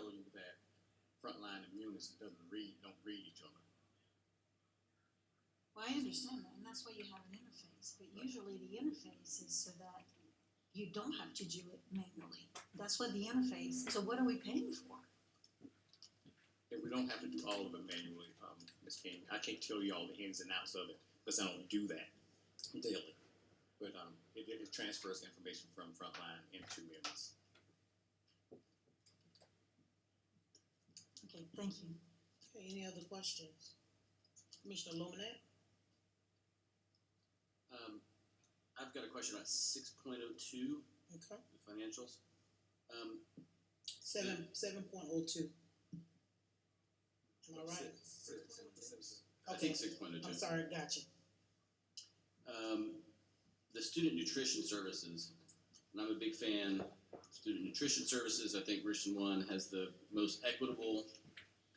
tell you that Frontline and Munis don't read each other. Well, I understand that, and that's why you have an interface. But usually the interface is so that you don't have to do it manually. That's what the interface. So what are we paying for? And we don't have to do all of it manually, Ms. King. I can't tell you all the ins and outs of it because I don't do that daily. But it transfers information from Frontline into Munis. Okay, thank you. Okay, any other questions? Commissioner Luminette? I've got a question about 6.02, Okay. the financials. 7.02. Am I right? I think 6.02. I'm sorry, gotcha. The student nutrition services, and I'm a big fan of student nutrition services. I think Richland One has the most equitable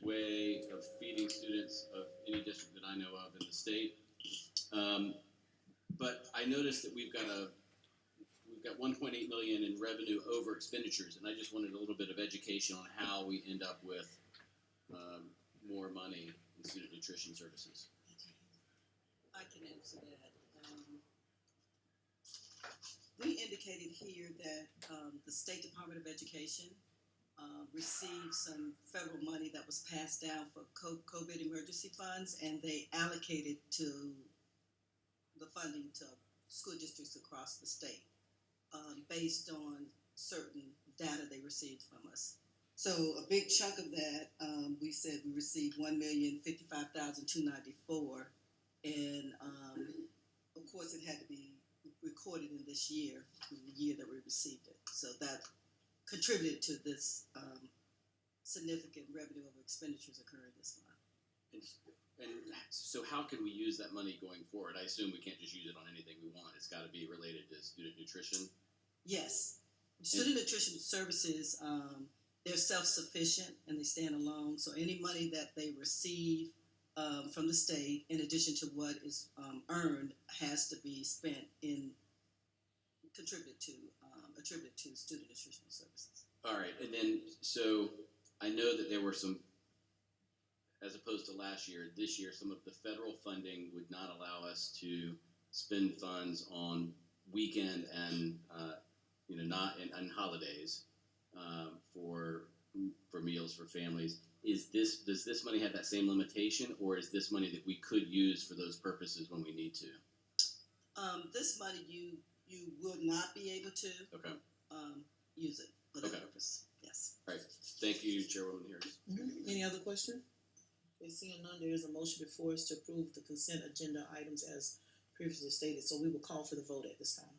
way of feeding students of any district that I know of in the state. But I noticed that we've got 1.8 million in revenue over expenditures, and I just wanted a little bit of education on how we end up with more money in student nutrition services. I can answer that. We indicated here that the State Department of Education received some federal money that was passed down for COVID emergency funds, and they allocated to the funding to school districts across the state based on certain data they received from us. So a big chunk of that, we said we received $1,055,294, and of course it had to be recorded in this year, in the year that we received it. So that contributed to this significant revenue over expenditures occurring this month. And so how can we use that money going forward? I assume we can't just use it on anything we want. It's got to be related to student nutrition. Yes, student nutrition services, they're self-sufficient and they stand alone. So any money that they receive from the state, in addition to what is earned, has to be spent attributed to student nutrition services. All right, and then so I know that there were some, as opposed to last year, this year some of the federal funding would not allow us to spend funds on weekend and not on holidays for meals for families. Does this money have that same limitation, or is this money that we could use for those purposes when we need to? This money you would not be able to use it for that purpose. Yes. All right. Thank you, Chairwoman Harris. Mm-hmm. Any other question? Okay, seeing none, there is a motion before us to approve the consent agenda items as previously stated. So we will call for the vote at this time.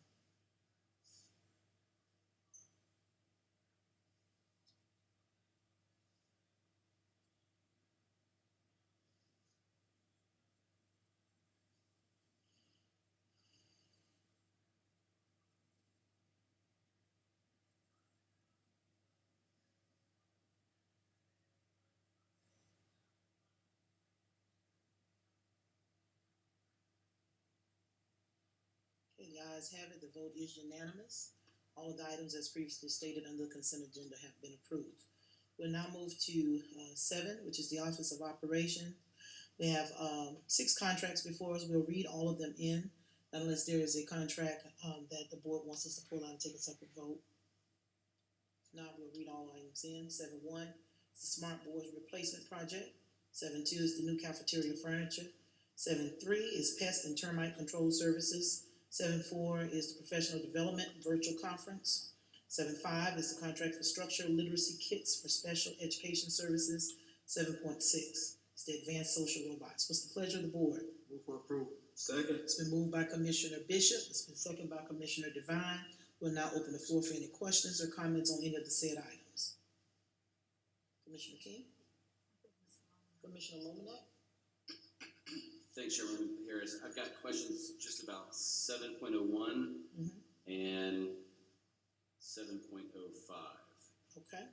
Okay, the ayes have it. The vote is unanimous. All of the items as previously stated under the consent agenda have been approved. We'll now move to 7, which is the Office of Operation. We have 6 contracts before us. We'll read all of them in, unless there is a contract that the board wants us to pull out and take a separate vote. If not, we'll read all items in. 7.1 is the Smart Boards Replacement Project. 7.2 is the new cafeteria furniture. 7.3 is Pest and Termite Control Services. 7.4 is the Professional Development Virtual Conference. 7.5 is the contract for structural literacy kits for special education services. 7.6 is the advanced social robots. What's the pleasure of the board? Move for approval. Second. It's been moved by Commissioner Bishop. It's been seconded by Commissioner Devine. We'll now open the floor for any questions or comments on any of the said items. Commissioner King? Commissioner Lomanet? Thanks, Chairwoman Harris. I've got questions just about 7.01 and 7.05. Okay,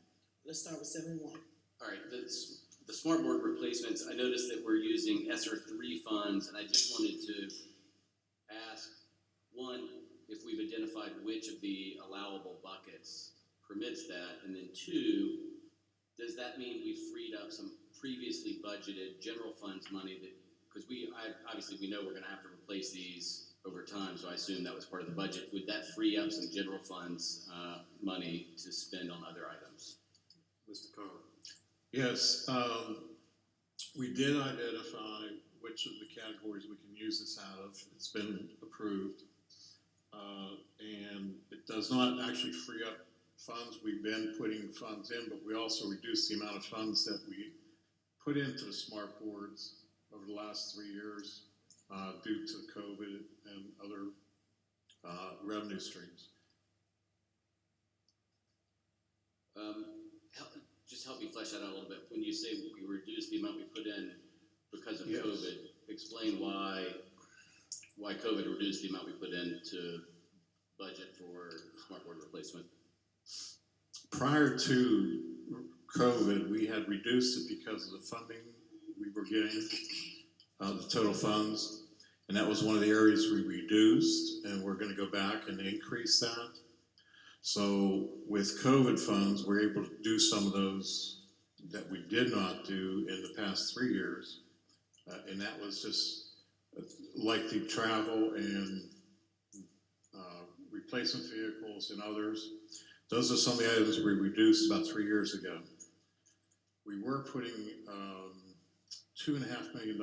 let's start with 7.1. All right, the smart board replacements, I noticed that we're using ESSER 3 funds, and I just wanted to ask, one, if we've identified which of the allowable buckets permits that, and then two, does that mean we freed up some previously budgeted general funds money that, because obviously we know we're gonna have to replace these over time, so I assume that was part of the budget. Would that free up some general funds, money to spend on other items? Mr. Carter. Yes, we did identify which of the categories we can use this out of. It's been approved. And it does not actually free up funds. We've been putting funds in, but we also reduced the amount of funds that we put into the smart boards over the last 3 years due to COVID and other revenue streams. Just help me flesh that out a little bit. When you say we reduced the amount we put in because of Yes. COVID, explain why COVID reduced the amount we put in to budget for smart board replacement. Prior to COVID, we had reduced it because of the funding we were getting, the total funds. And that was one of the areas we reduced, and we're gonna go back and increase that. So with COVID funds, we're able to do some of those that we did not do in the past 3 years. And that was just like the travel and replacement vehicles and others. Those are some of the items we reduced about 3 years ago. We were putting $2.5 million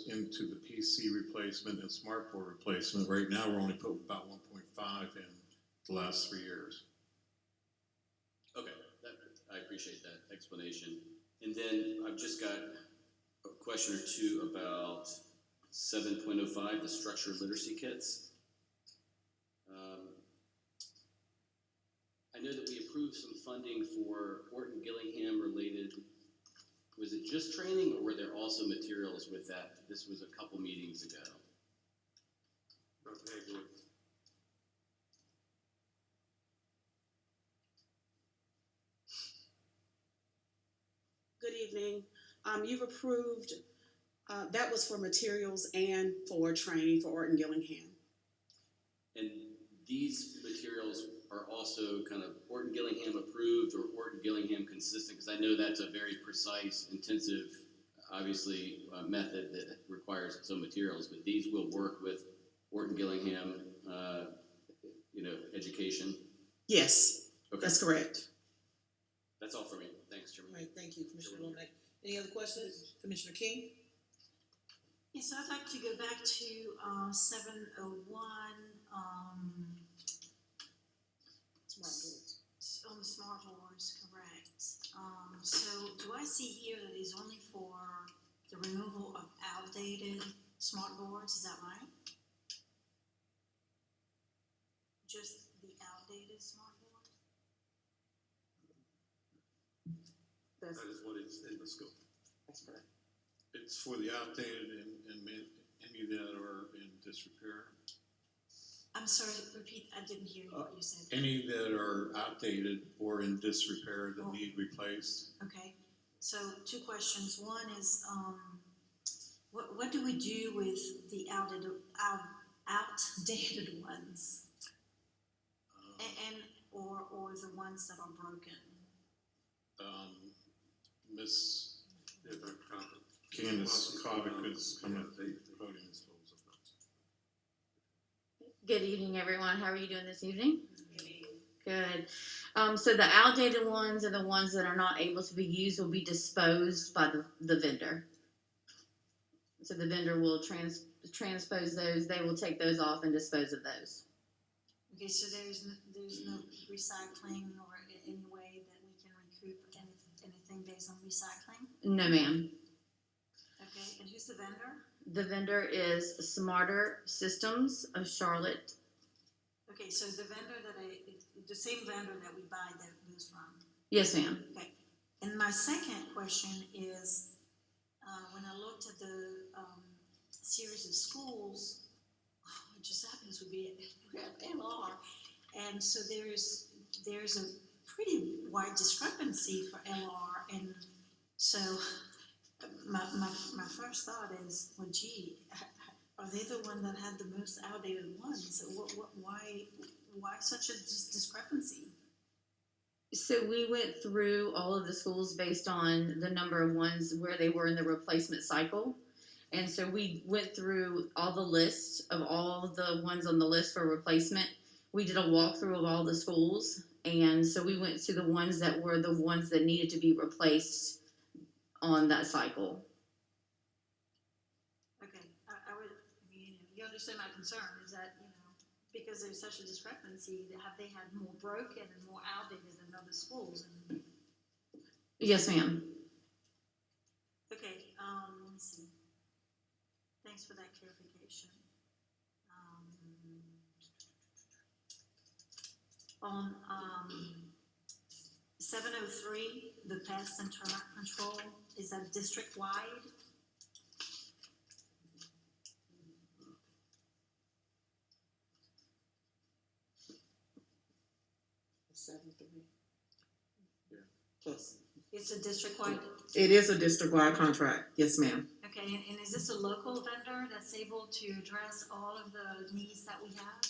into the PC replacement and smartboard replacement. Right now, we're only putting about 1.5 in the last 3 years. Okay, I appreciate that explanation. And then I've just got a question or two about 7.05, the structured literacy kits. I know that we approved some funding for Orton Gillingham related. Was it just training, or were there also materials with that? This was a couple meetings ago. Dr. Hagley. Good evening. You've approved, that was for materials and for training for Orton Gillingham. And these materials are also kind of Orton Gillingham approved or Orton Gillingham consistent, because I know that's a very precise, intensive, obviously, method that requires some materials, but these will work with Orton Gillingham, education. Yes, Okay, that's correct. that's all for me. Thanks, Chairman. All right, thank you, Commissioner Womack. Any other questions? Commissioner King? Yes, I'd like to go back to 701, Smart boards. on the smart boards, correct. So do I see here that it's only for the removal of outdated smart boards, is that right? Just the outdated smart board? That is what is in the scope. That's correct. It's for the outdated and any that are in disrepair. I'm sorry, repeat, I didn't hear what you said. Any that are outdated or in disrepair that need replaced. Okay, so 2 questions. One is, what do we do with the outdated ones? Or the ones that are broken? Miss Yeah, Dr. Carter. Candace Kovic is coming up. They podium. dispose of those. Good evening, everyone. How are you doing this evening? Good. So the outdated ones and the ones that are not able to be used will be disposed by the vendor. So the vendor will transpose those. They will take those off and dispose of those. Okay, so there's no recycling or any way that we can recoup anything based on recycling? No, ma'am. Okay, and who's the vendor? The vendor is Smarter Systems of Charlotte. Okay, so the vendor the same vendor that we buy those from. Yes, ma'am. Okay, and my second question is, when I looked at the series of schools, it just happens to be at LR, and so there's a pretty wide discrepancy for LR, and so my first thought is, well, gee, are they the one that had the most outdated ones? Why such a discrepancy? So we went through all of the schools based on the number of ones where they were in the replacement cycle. And so we went through all the lists of all the ones on the list for replacement. We did a walkthrough of all the schools. And so we went to the ones that were the ones that needed to be replaced on that cycle. Okay, I would, I mean, you understand my concern, is that, because there's such a discrepancy, have they had more broken and more outdated than other schools? And, Yes, ma'am. okay, let me see. Thanks for that clarification. On 703, the pest and termite control, is that district-wide? Plus. It's a district-wide, It is a district-wide contract, yes, ma'am. okay, and is this a local vendor that's able to address all of the needs that we have?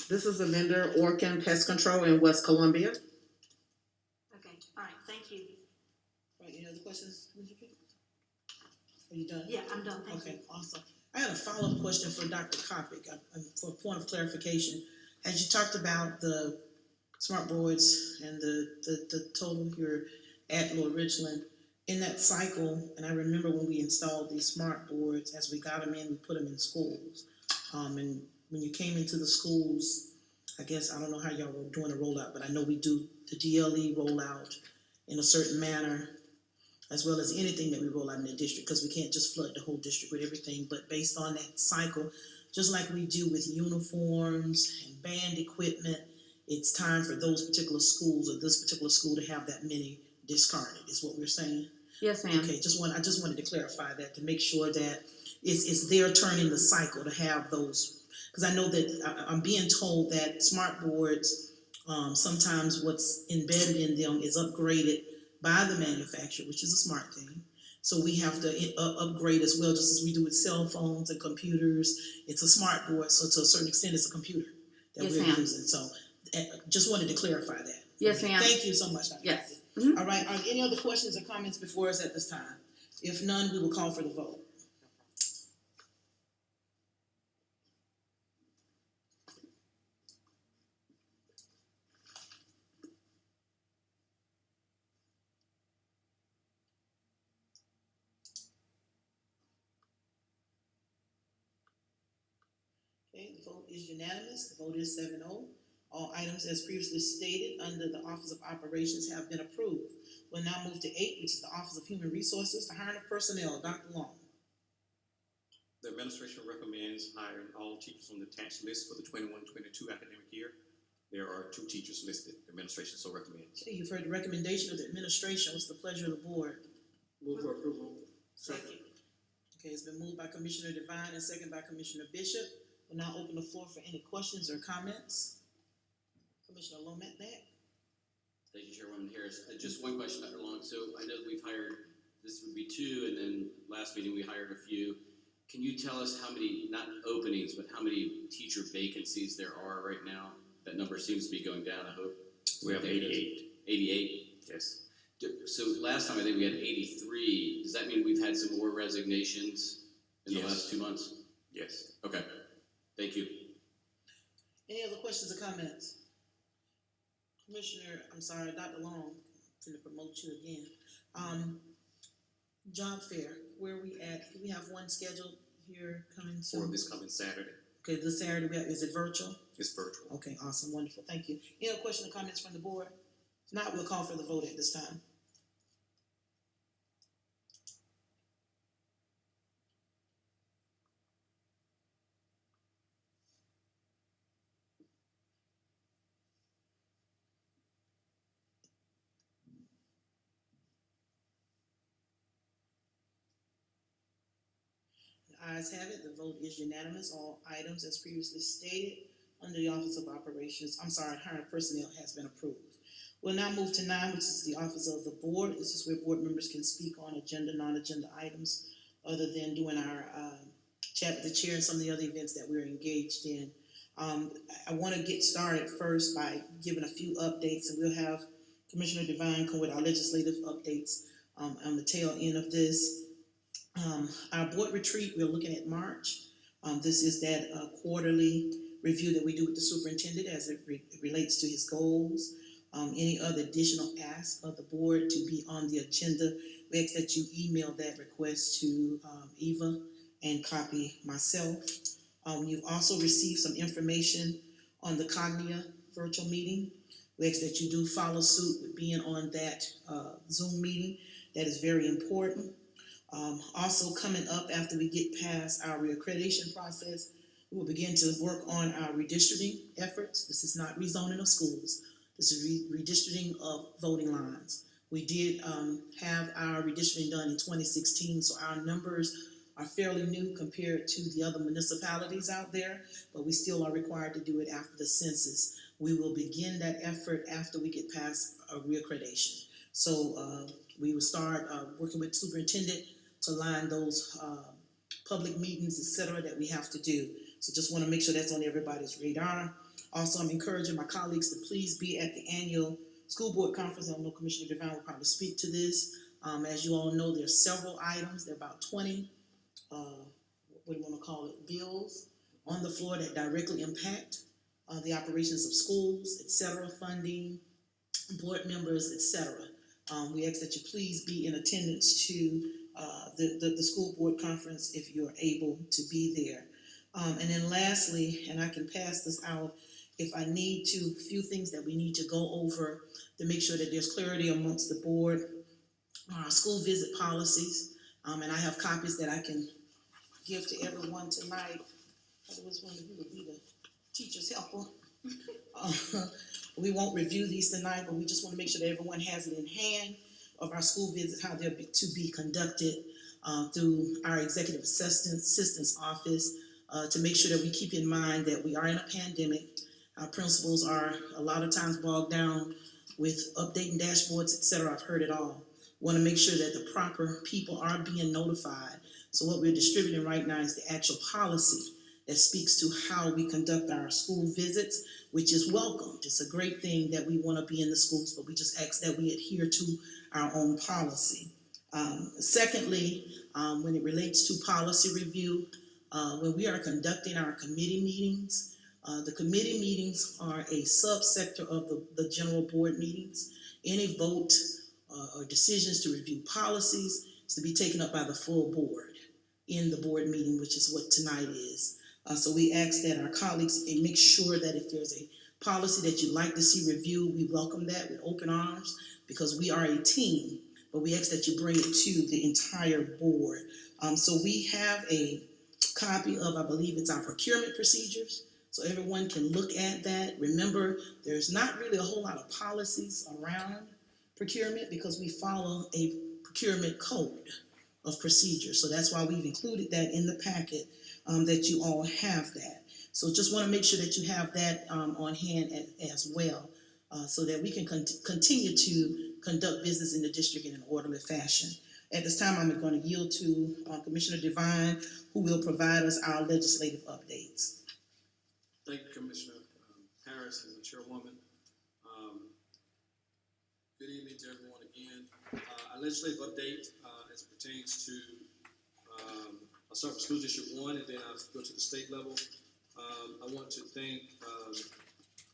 This is a vendor, Orkin Pest Control in West Columbia. Okay, all right, thank you. Right, any other questions, Mr. P? Are you done? Yeah, I'm done, thank you. Okay, awesome. I had a follow-up question for Dr. Kopic, for a point of clarification. As you talked about the smart boards and the total here at Lord Richland, in that cycle, and I remember when we installed these smart boards, as we got them in, we put them in schools. And when you came into the schools, I guess, I don't know how y'all were doing a rollout, but I know we do the DLE rollout in a certain manner, as well as anything that we roll out in the district, because we can't just flood the whole district with everything, but based on that cycle, just like we do with uniforms and band equipment, it's time for those particular schools or this particular school to have that many discarded, is what we're saying? Yes, ma'am. Okay, I just wanted to clarify that, to make sure that it's their turn in the cycle to have those, because I know that I'm being told that smart boards, sometimes what's embedded in them is upgraded by the manufacturer, which is a smart thing. So we have to upgrade as well, just as we do with cell phones and computers. It's a smart board, so to a certain extent, it's a computer that Yes, we're ma'am. using. So just wanted to clarify that. Yes, ma'am. Thank you so much, Dr. Yes. Kathy. Mhm. All right, any other questions or comments before us at this time? If none, we will call for the vote. Okay, the vote is unanimous. The vote is 7-0. All items as previously stated under the Office of Operations have been approved. We'll now move to 8, which is the Office of Human Resources, the hiring of personnel. Dr. Long. The administration recommends hiring all teachers on the attached list for the 21-22 academic year. There are 2 teachers listed. The administration so recommends. Okay, you've heard the recommendation of the administration. What's the pleasure of the board? Move for approval. Second. Okay, it's been moved by Commissioner Devine and second by Commissioner Bishop. We'll now open the floor for any questions or comments. Commissioner Lomax. Thank you, Chairwoman Harris. Just one question, Dr. Long. So I know that we've hired, this would be 2, and then last meeting we hired a few. Can you tell us how many, not openings, but how many teacher vacancies there are right now? That number seems to be going down, I hope. We have 88. 88? Yes. So last time I think we had 83. Does that mean we've had some more resignations in the Yes. last 2 months? Yes. Okay. Thank you. Any other questions or comments? Dr. Long, I'm going to promote you again. Job fair, where are we at? Do we have one scheduled here coming For soon? this coming Saturday, Okay, this Saturday, is it virtual? it's virtual. Okay, awesome, wonderful, thank you. Any other questions or comments from the board? If not, we'll call for the vote at this time. The ayes have it, the vote is unanimous. All items as previously stated under the Office of hiring of personnel has been approved. We'll now move to 9, which is the Office of the Board. This is where board members can speak on agenda, non-agenda items, other than doing our chat with the chair and some of the other events that we're engaged in. I want to get started first by giving a few updates, and we'll have Commissioner Devine come with our legislative updates on the tail end of this. Our board retreat, we're looking at March. This is that quarterly review that we do with the superintendent as it relates to his goals. Any other additional asks of the board to be on the agenda, we ask that you email that request to Eva and copy myself. You've also received some information on the Cognia virtual meeting. We ask that you do follow suit with being on that Zoom meeting. That is very important. Also coming up after we get past our reaccreditation process, we will begin to work on our redistricting efforts. This is not rezoning of schools. This is redistricting of voting lines. We did have our redistricting done in 2016, so our numbers are fairly new compared to the other municipalities out there, but we still are required to do it after the census. We will begin that effort after we get past reaccreditation. So we will start working with superintendent to line those public meetings, et cetera, that we have to do. So just want to make sure that's on everybody's radar. Also, I'm encouraging my colleagues to please be at the annual school board conference. I know Commissioner Devine will probably speak to this. As you all know, there's several items. There are about 20, what do you want to call it, bills on the floor that directly impact the operations of schools, et cetera, funding, board members, et cetera. We ask that you please be in attendance to the school board conference if you're able to be there. And then lastly, and I can pass this out if I need to, a few things that we need to go over to make sure that there's clarity amongst the board, our school visit policies, and I have copies that I can give to everyone tonight. I was wondering who would be the teacher's helper. We won't review these tonight, but we just want to make sure that everyone has it in hand of our school visits, how they're to be conducted through our executive assistant's office, to make sure that we keep in mind that we are in a pandemic. Our principals are a lot of times bogged down with updating dashboards, et cetera. I've heard it all. Want to make sure that the proper people are being notified. So what we're distributing right now is the actual policy that speaks to how we conduct our school visits, which is welcomed. It's a great thing that we want to be in the schools, but we just ask that we adhere to our own policy. Secondly, when it relates to policy review, when we are conducting our committee meetings, the committee meetings are a subsector of the general board meetings. Any vote or decisions to review policies is to be taken up by the full board in the board meeting, which is what tonight is. So we ask that our colleagues make sure that if there's a policy that you'd like to see reviewed, we welcome that with open arms because we are a team, but we ask that you bring it to the entire board. So we have a copy of, I believe it's our procurement procedures, so everyone can look at that. Remember, there's not really a whole lot of policies around procurement because we follow a procurement code of procedure. So that's why we've included that in the packet, that you all have that. So just want to make sure that you have that on hand as well, so that we can continue to conduct business in the district in an orderly fashion. At this time, I'm going to yield to Commissioner Devine, who will provide us our legislative updates. Thank you, Commissioner Harris and the Chairwoman. Good evening to everyone again. Our legislative update as it pertains to, I'll start with School District 1 and then I'll go to the state level. I want to thank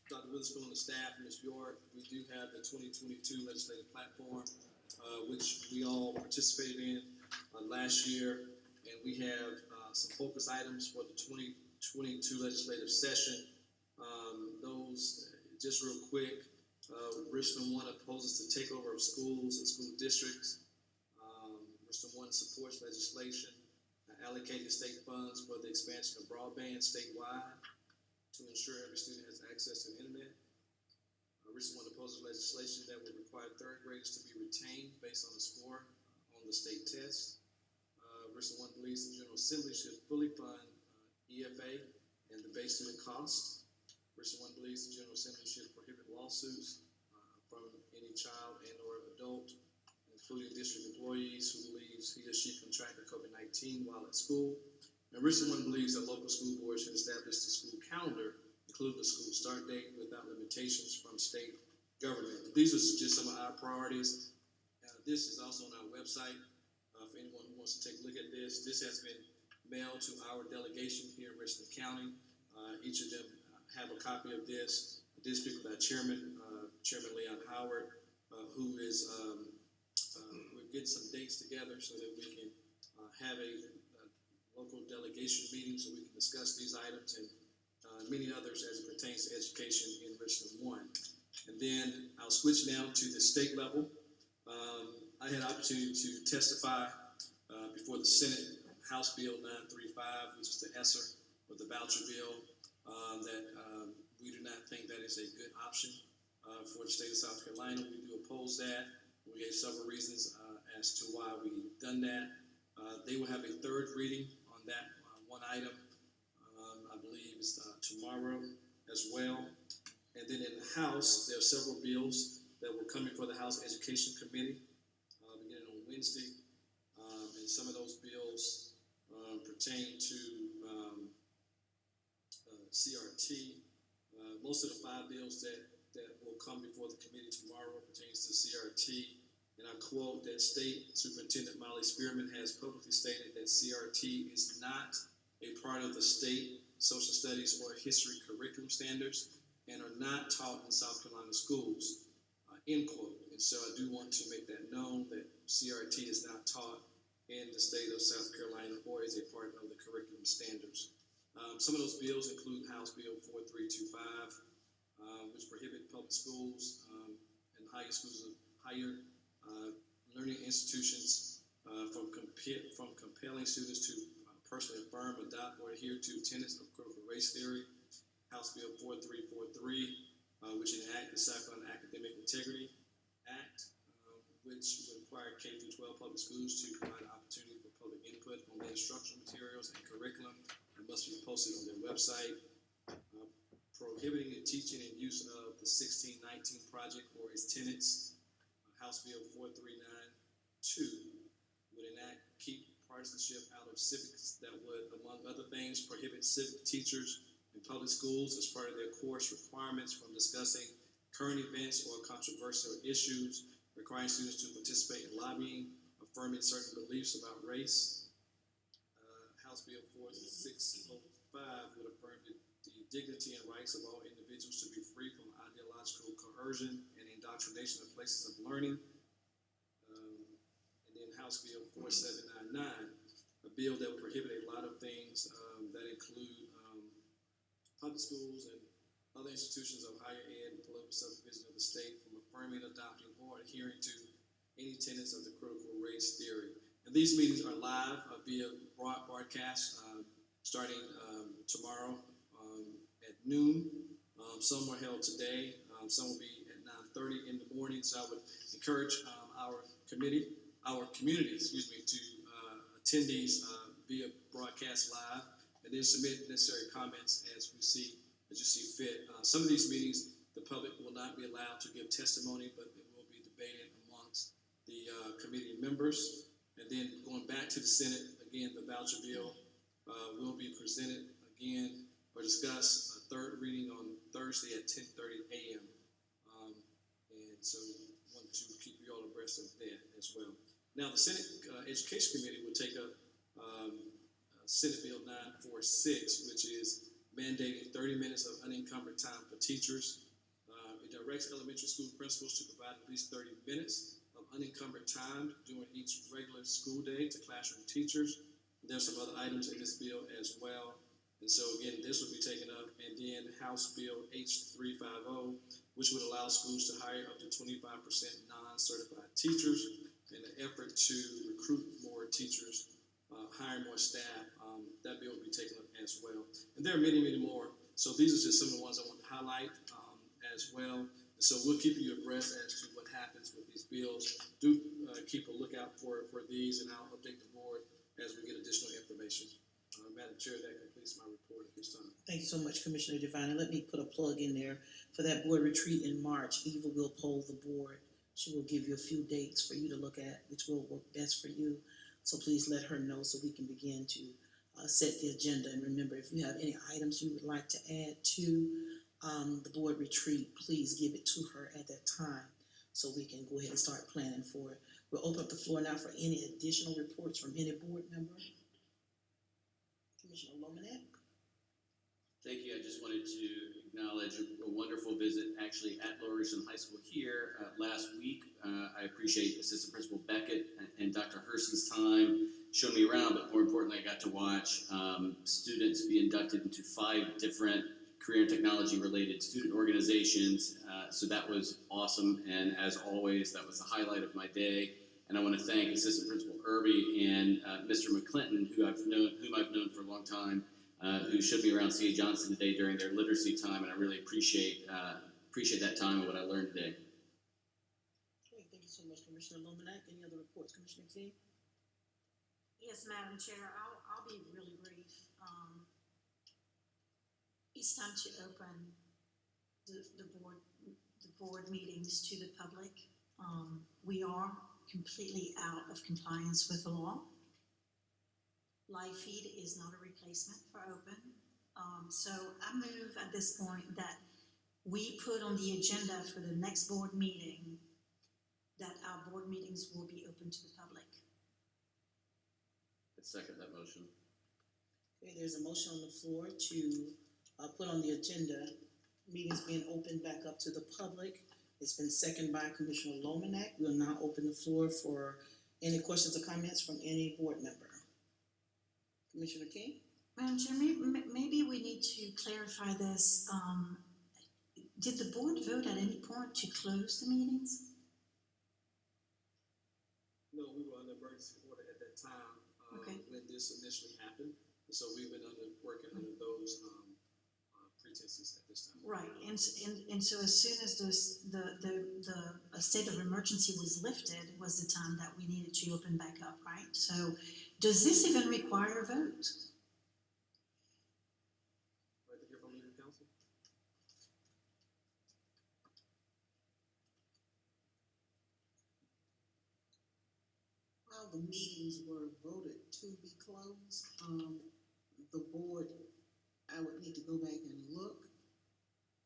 Dr. Witherspoon and the staff and Ms. York. We do have the 2022 legislative platform, which we all participated in last year, and we have some focus items for the 2022 legislative session. Those, just real quick, Richland 1 opposes the takeover of schools and school districts. Richland 1 supports legislation allocating state funds for the expansion of broadband statewide to ensure every student has access to the internet. Richland 1 opposes legislation that would require third graders to be retained based on the score on the state test. Richland 1 believes the General Assembly should fully fund EFA and the base student cost. Richland 1 believes the General Assembly should prohibit lawsuits from any child and or adult, including district employees who believes he or she contracted COVID-19 while at school. And Richland 1 believes that local school boards should establish the school calendar including the school start date without limitations from state government. These are just some of our priorities. This is also on our website. For anyone who wants to take a look at this, this has been mailed to our delegation here in Richland County. Each of them have a copy of this. I did speak with our chairman, Chairman Leon Howard, who is, we're getting some dates together so that we can have a local delegation meeting so we can discuss these items and many others as it pertains to education in Richland 1. And then I'll switch now to the state level. I had an opportunity to testify before the Senate, House Bill 935, which is the ESSER, or the voucher bill, that we do not think that is a good option for the state of South Carolina. We do oppose that. We gave several reasons as to why we've done that. They will have a third reading on that one item, I believe it's tomorrow as well. And then in the House, there are several bills that will come before the House Education Committee beginning on Wednesday. And some of those bills pertain to CRT. Most of the 5 bills that will come before the committee tomorrow pertains to CRT. And I quote that State Superintendent Molly Spearman has publicly stated that CRT is not a part of the state social studies or history curriculum standards and are not taught in South Carolina schools, end quote. And so I do want to make that known that CRT is not taught in the state of South Carolina or is a part of the curriculum standards. Some of those bills include House Bill 4325, which prohibit public schools and higher learning institutions from compelling students to personally affirm, adopt, or adhere to tenets of critical race theory. House Bill 4343, which enact the South Carolina Academic Integrity Act, which would require K-12 public schools to provide an opportunity for public input on their instructional materials and curriculum that must be posted on their website. Prohibiting the teaching and use of the 1619 Project or its tenets. House Bill 4392 would enact keep partisanship out of civics that would, among other things, prohibit civic teachers in public schools as part of their course requirements from discussing current events or controversial issues, requiring students to participate in lobbying, affirming certain beliefs about race. House Bill 4605 would affirm the dignity and rights of all individuals to be free from ideological coercion and indoctrination of places of learning. And then House Bill 4799, a bill that would prohibit a lot of things that include public schools and other institutions of higher ed and political subdivision of the state from affirming, adopting, or adhering to any tenets of the critical race theory. And these meetings are live via broadcast starting tomorrow at noon. Some were held today. Some will be at 9:30 in the morning. So I would encourage our community, to attend these via broadcast live, and then submit necessary comments as you see fit. Some of these meetings, the public will not be allowed to give testimony, but it will be debated amongst the committee members. And then going back to the Senate, again, the voucher bill will be presented again or discussed a third reading on Thursday at 10:30 a.m. And so I want to keep you all abreast of that as well. Now, the Senate Education Committee will take up Senate Bill 946, which is mandating 30 minutes of unencumbered time for teachers. It directs elementary school principals to provide at least 30 minutes of unencumbered time during each regular school day to classroom teachers. There's some other items in this bill as well. And so again, this will be taken up. And then House Bill H350, which would allow schools to hire up to 25% non-certified teachers in an effort to recruit more teachers, hire more staff. That bill will be taken up as well. And there are many, many more. So these are just some of the ones I want to highlight as well. And so we'll keep you abreast as to what happens with these bills. Do keep a lookout for these, and I'll update the board as we get additional information. Madam Chair, that completes my report at this time. Thank you so much, Commissioner Devine. And let me put a plug in there for that board retreat in March. Eva will poll the board. She will give you a few dates for you to look at, which will work best for you. So please let her know so we can begin to set the agenda. And remember, if you have any items you would like to add to the board retreat, please give it to her at that time so we can go ahead and start planning for it. We'll open up the floor now for any additional reports from any board member. Commissioner Lomanet? Thank you. I just wanted to acknowledge a wonderful visit actually at Lower Richland High School here last week. I appreciate Assistant Principal Beckett and Dr. Hersey's time showing me around, but more importantly, I got to watch students be inducted into 5 different career and technology related student organizations. So that was awesome. And as always, that was the highlight of my day. And I want to thank Assistant Principal Irby and Mr. McClinton, whom I've known for a long time, who showed me around C.A. Johnson today during their literacy time, and I really appreciate that time and what I learned today. Great, thank you so much, Commissioner Lomanet. Any other reports, Commissioner King? Yes, Madam Chair, I'll be really brief. It's time to open the board meetings to the public. We are completely out of compliance with the law. Live feed is not a replacement for open. So I move at this point that we put on the agenda for the next board meeting that our board meetings will be open to the public. I second that motion. Okay, there's a motion on the floor to put on the agenda meetings being opened back up to the public. It's been seconded by Commissioner Lomanet. We'll now open the floor for any questions or comments from any board member. Commissioner King? Madam Chair, maybe we need to clarify this. Did the board vote at any point to close the meetings? No, we were under emergency order at that time, Okay. when this initially happened. And so we've been working under those pretenses at this time. Right, and so as soon as the state of emergency was lifted was the time that we needed to open back up, right? So does this even require a vote? Right to hear from legal counsel? While the meetings were voted to be closed, the board, I would need to go back and look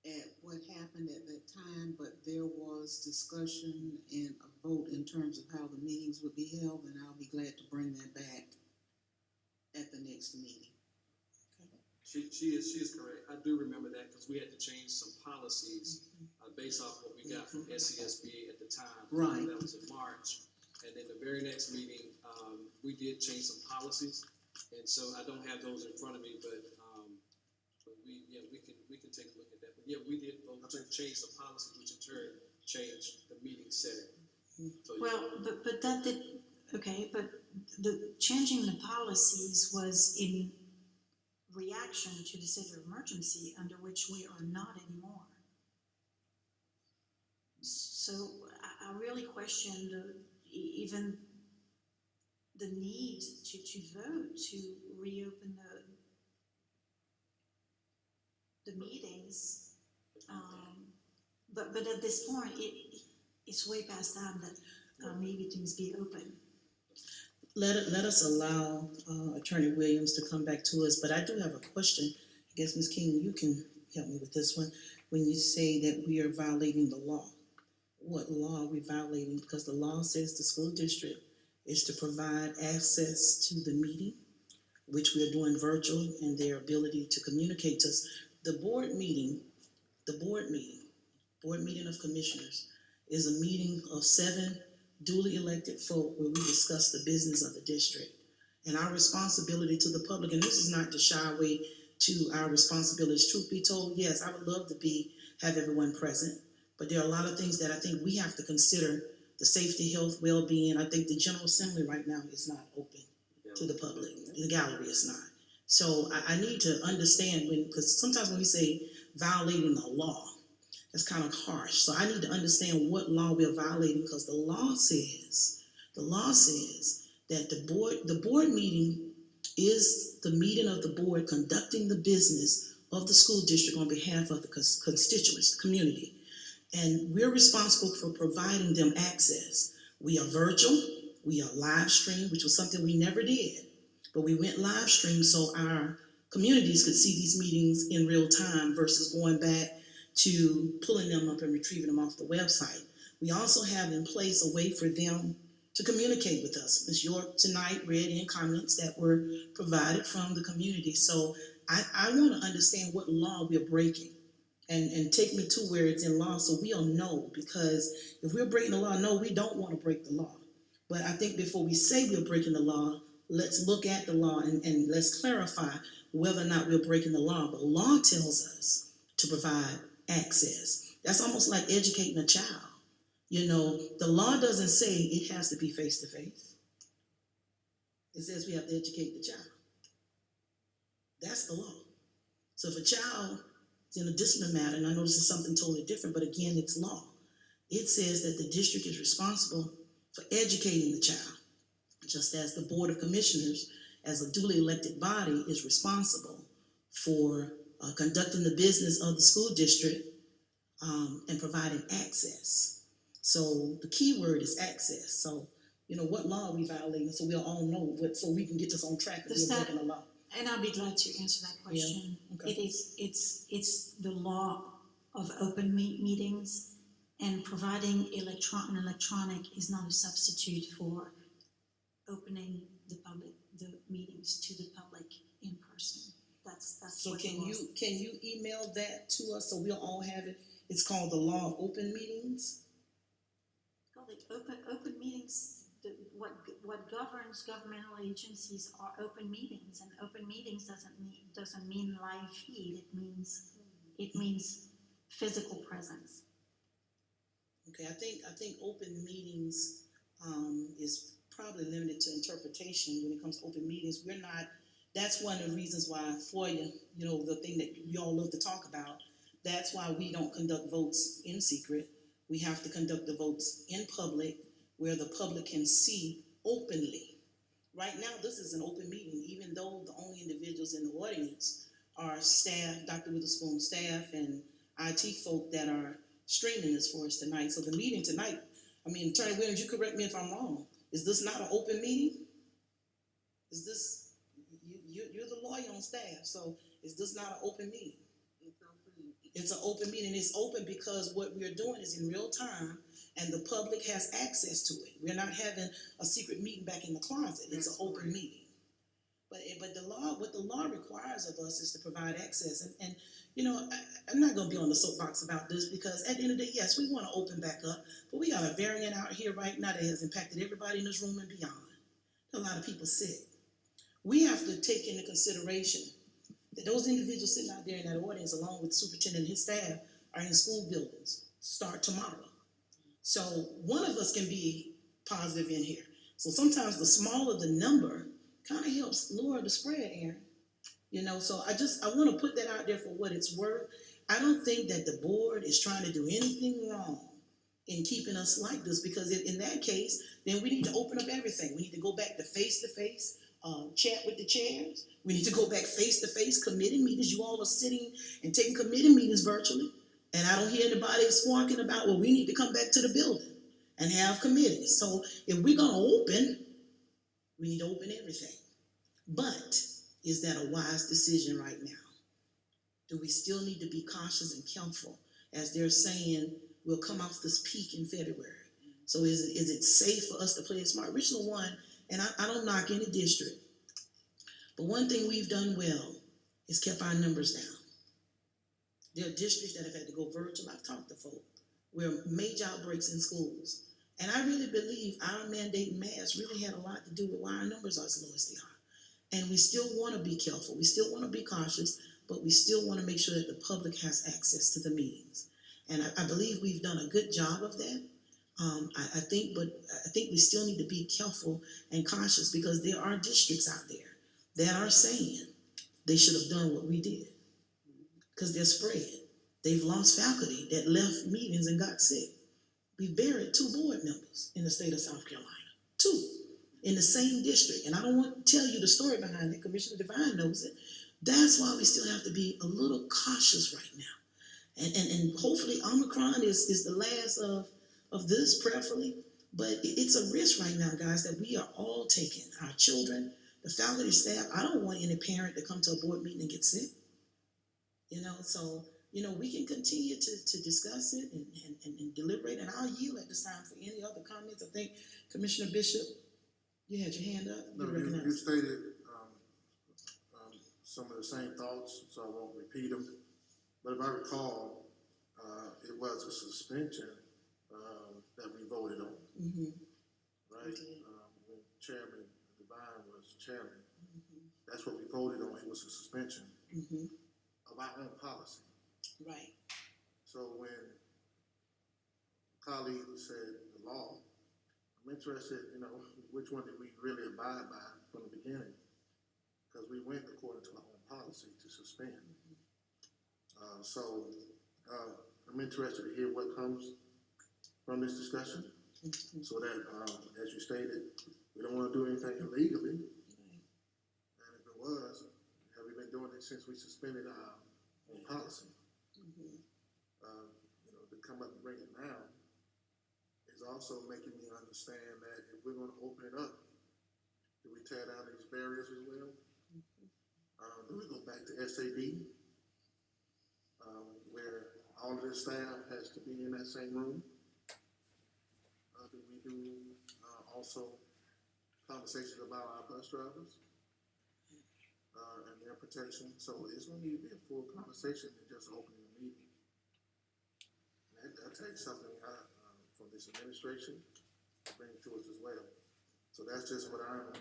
at what happened at that time, but there was discussion and a vote in terms of how the meetings would be held, and I'll be glad to bring that back at the next meeting. She is correct. I do remember that because we had to change some policies based off what we got from SCSB at the time. Right. That was in March. And then the very next meeting, we did change some policies. And so I don't have those in front of me, but we can take a look at that. But yeah, we did vote to change the policy, which in turn changed the meeting setting. So, Well, but that did, okay, but the changing the policies was in reaction to the state of emergency under which we are not anymore. So I really question even the need to vote to reopen the meetings. But at this point, it's way past time that meetings be open. Let us allow Attorney Williams to come back to us, but I do have a question. I guess, Ms. King, you can help me with this one. When you say that we are violating the law, what law are we violating? Because the law says the school district is to provide access to the meeting, which we are doing virtual, and their ability to communicate to us. The board meeting of commissioners is a meeting of 7 duly elected folk where we discuss the business of the district and our responsibility to the public. And this is not to shy away to our responsibilities. Truth be told, yes, I would love to have everyone present, but there are a lot of things that I think we have to consider. The safety, health, well-being. I think the General Assembly right now is not open to the public. The gallery is not. So I need to understand because sometimes when we say violating the law, that's kind of harsh. So I need to understand what law we're violating, because the law says that the board meeting is the meeting of the board conducting the business of the school district on behalf of the constituents, the community. And we're responsible for providing them access. We are virtual, we are live stream, which was something we never did. But we went live stream so our communities could see these meetings in real time versus going back to pulling them up and retrieving them off the website. We also have in place a way for them to communicate with us. Ms. York tonight read in comments that were provided from the community. So I want to understand what law we're breaking and take me to where it's in law so we'll know, because if we're breaking the law, no, we don't want to break the law. But I think before we say we're breaking the law, let's look at the law and let's clarify whether or not we're breaking the law. The law tells us to provide access. That's almost like educating a child. You know, the law doesn't say it has to be face-to-face. It says we have to educate the child. That's the law. So if a child is in a discipline matter, and I know this is something totally different, but again, it's law. It says that the district is responsible for educating the child, just as the Board of Commissioners, as a duly elected body, is responsible for conducting the business of the school district and providing access. So the key word is access. So, you know, what law are we violating? So we'll all know so we can get this on track if we're breaking the law. And I'll be glad to answer that question. Okay. It's the law of open meetings, and providing electronic is not a substitute for opening the meetings to the public in person. That's So what can the law is. you email that to us so we'll all have it? It's called the law of open meetings. Well, the open meetings, what governs governmental agencies are open meetings, and open meetings doesn't mean live feed. It means physical presence. Okay, I think open meetings is probably limited to interpretation when it comes to open meetings. We're not. That's one of the reasons why FOIA, you know, the thing that you all love to talk about. That's why we don't conduct votes in secret. We have to conduct the votes in public, where the public can see openly. Right now, this is an open meeting, even though the only individuals in the audience are staff, Dr. Witherspoon staff, and IT folk that are streaming this for us tonight. So the meeting tonight, Attorney Williams, you correct me if I'm wrong. Is this not an open meeting? Is this, you're the lawyer on staff, so is this not an open meeting? It's an open meeting. It's open because what we're doing is in real time, and the public has access to it. We're not having a secret meeting back in the closet. It's an open meeting. But the law, what the law requires of us is to provide access. And you know, I'm not going to be on the soapbox about this, because at the end of the day, yes, we want to open back up, but we got a variant out here right now that has impacted everybody in this room and beyond. A lot of people sick. We have to take into consideration that those individuals sitting out there in that audience, along with the superintendent and his staff, are in school buildings. Start tomorrow. So one of us can be positive in here. So sometimes the smaller the number kind of helps lower the spread, Aaron. You know, so I want to put that out there for what it's worth. I don't think that the board is trying to do anything wrong in keeping us like this, because in that case, then we need to open up everything. We need to go back to face-to-face chat with the chairs. We need to go back face-to-face committee meetings. You all are sitting and taking committee meetings virtually, and I don't hear anybody squawking about, well, we need to come back to the building and have committees. So if we're going to open, we need to open everything. But is that a wise decision right now? Do we still need to be cautious and careful, as they're saying we'll come off this peak in February? So is it safe for us to play it smart? Richland won, and I don't knock any district, but one thing we've done well is kept our numbers down. There are districts that have had to go virtual. I've talked to folk where major outbreaks in schools, and I really believe our mandate mask really had a lot to do with why our numbers are as low as they are. And we still want to be careful. We still want to be cautious, but we still want to make sure that the public has access to the meetings. And I believe we've done a good job of that. I think we still need to be careful and cautious, because there are districts out there that are saying they should have done what we did, because they're spread. They've lost faculty that left meetings and got sick. We buried 2 board members in the state of South Carolina. 2. In the same district. And I don't want to tell you the story behind it. Commissioner Devine knows it. That's why we still have to be a little cautious right now. And hopefully Omicron is the last of this, prayerfully. But it's a risk right now, guys, that we are all taking. Our children, the faculty, staff, I don't want any parent to come to a board meeting and get sick. So, we can continue to discuss it and deliberate, and I'll yield at this time for any other comments. I think Commissioner Bishop, you had your hand up. No, You you recognize. stated, some of the same thoughts, so I won't repeat them. But if I recall, it was a suspension, that we voted on, Mhm. right? Okay. When Chairman Devine was chairman, that's what we voted on, it was a suspension Mhm. of our own policy. Right. So when a colleague said the law, I'm interested, which one did we really abide by from the beginning? Because we went according to our own policy to suspend. I'm interested to hear what comes from this discussion, so that, as you stated, we don't want to do anything illegally. And if it was, have we been doing it since we suspended our own policy? To come up and bring it now is also making me understand that if we're gonna open it up, do we tear down these barriers as well? Do we go back to SAD? Where all of the staff has to be in that same room? Do we do, also conversations about our bus drivers? And their protection, so it's gonna need to be a full conversation than just opening a meeting. That takes something from this administration to bring to us as well. So that's just what I'm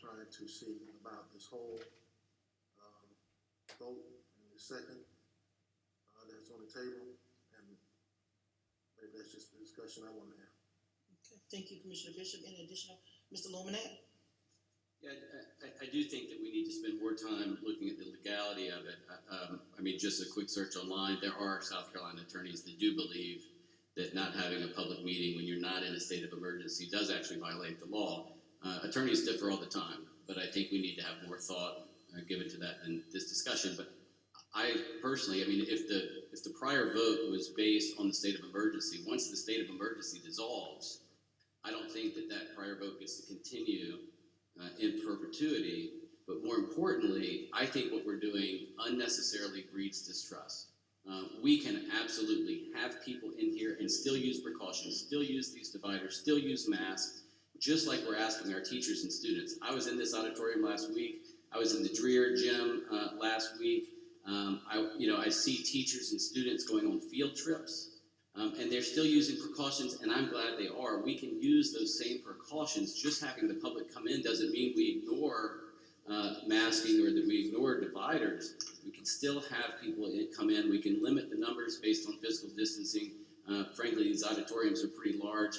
trying to see about this whole vote in the second that's on the table, and maybe that's just the discussion I want to have. Okay. Thank you, Commissioner Bishop. Any additional, Mr. Lomanet? Yeah, I do think that we need to spend more time looking at the legality of it. Just a quick search online, there are South Carolina attorneys that do believe that not having a public meeting when you're not in a state of emergency does actually violate the law. Attorneys differ all the time, but I think we need to have more thought given to that in this discussion. But I personally, if the prior vote was based on the state of emergency, once the state of emergency dissolves, I don't think that prior vote gets to continue in perpetuity. But more importantly, I think what we're doing unnecessarily breeds distrust. We can absolutely have people in here and still use precautions, still use these dividers, still use masks, just like we're asking our teachers and students. I was in this auditorium last week. I was in the Dreher gym last week. I see teachers and students going on field trips, and they're still using precautions, and I'm glad they are. We can use those same precautions. Just having the public come in doesn't mean we ignore masking or that we ignore dividers. We can still have people come in. We can limit the numbers based on physical distancing. Frankly, these auditoriums are pretty large.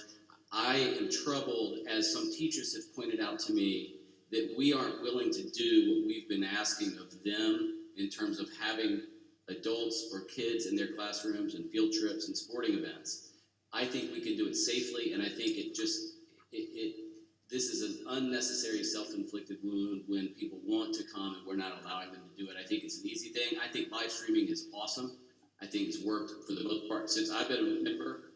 I am troubled, as some teachers have pointed out to me, that we aren't willing to do what we've been asking of them in terms of having adults or kids in their classrooms and field trips and sporting events. I think we can do it safely, and I think this is an unnecessary self-inflicted wound when people want to come and we're not allowing them to do it. I think it's an easy thing. I think live streaming is awesome. I think it's worked for the most part since I've been a member.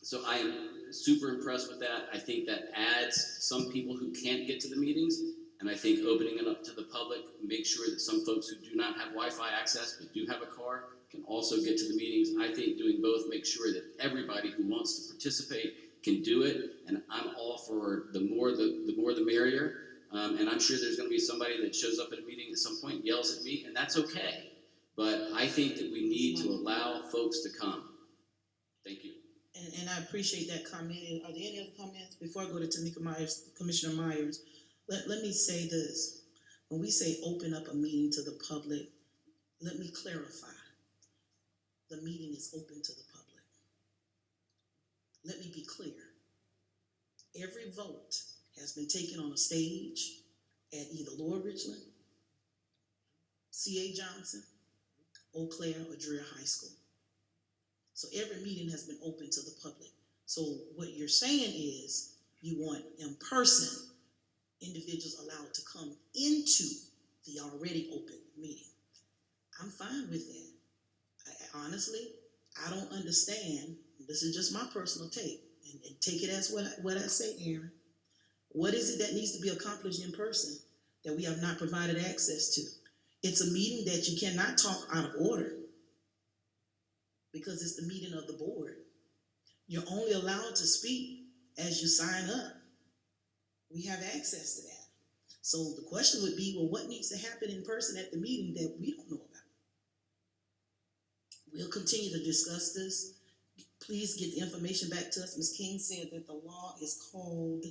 So I am super impressed with that. I think that adds some people who can't get to the meetings, and I think opening it up to the public, make sure that some folks who do not have Wi-Fi access but do have a car can also get to the meetings. I think doing both makes sure that everybody who wants to participate can do it, and I'm all for the more the merrier. And I'm sure there's going to be somebody that shows up at a meeting at some point and yells at me, and that's okay. But I think that we need to allow folks to come. Thank you. And I appreciate that comment. Are there any other comments? Before I go to Tamika Myers, Commissioner Myers, let me say this. When we say open up a meeting to the public, let me clarify. The meeting is open to the public. Let me be clear. Every vote has been taken on a stage at either Lower Richland, C.A. Johnson, Eau Claire, or Dreher High School. So every meeting has been open to the public. So what you're saying is you want in-person individuals allowed to come into the already open meeting. I'm fine with that. Honestly, I don't understand this is just my personal take, and take it as what I say, Aaron. What is it that needs to be accomplished in person that we have not provided access to? It's a meeting that you cannot talk out of order because it's the meeting of the board. You're only allowed to speak as you sign up. We have access to that. So the question would be, well, what needs to happen in person at the meeting that we don't know about? We'll continue to discuss this. Please get the information back to us. Ms. King said that the law is called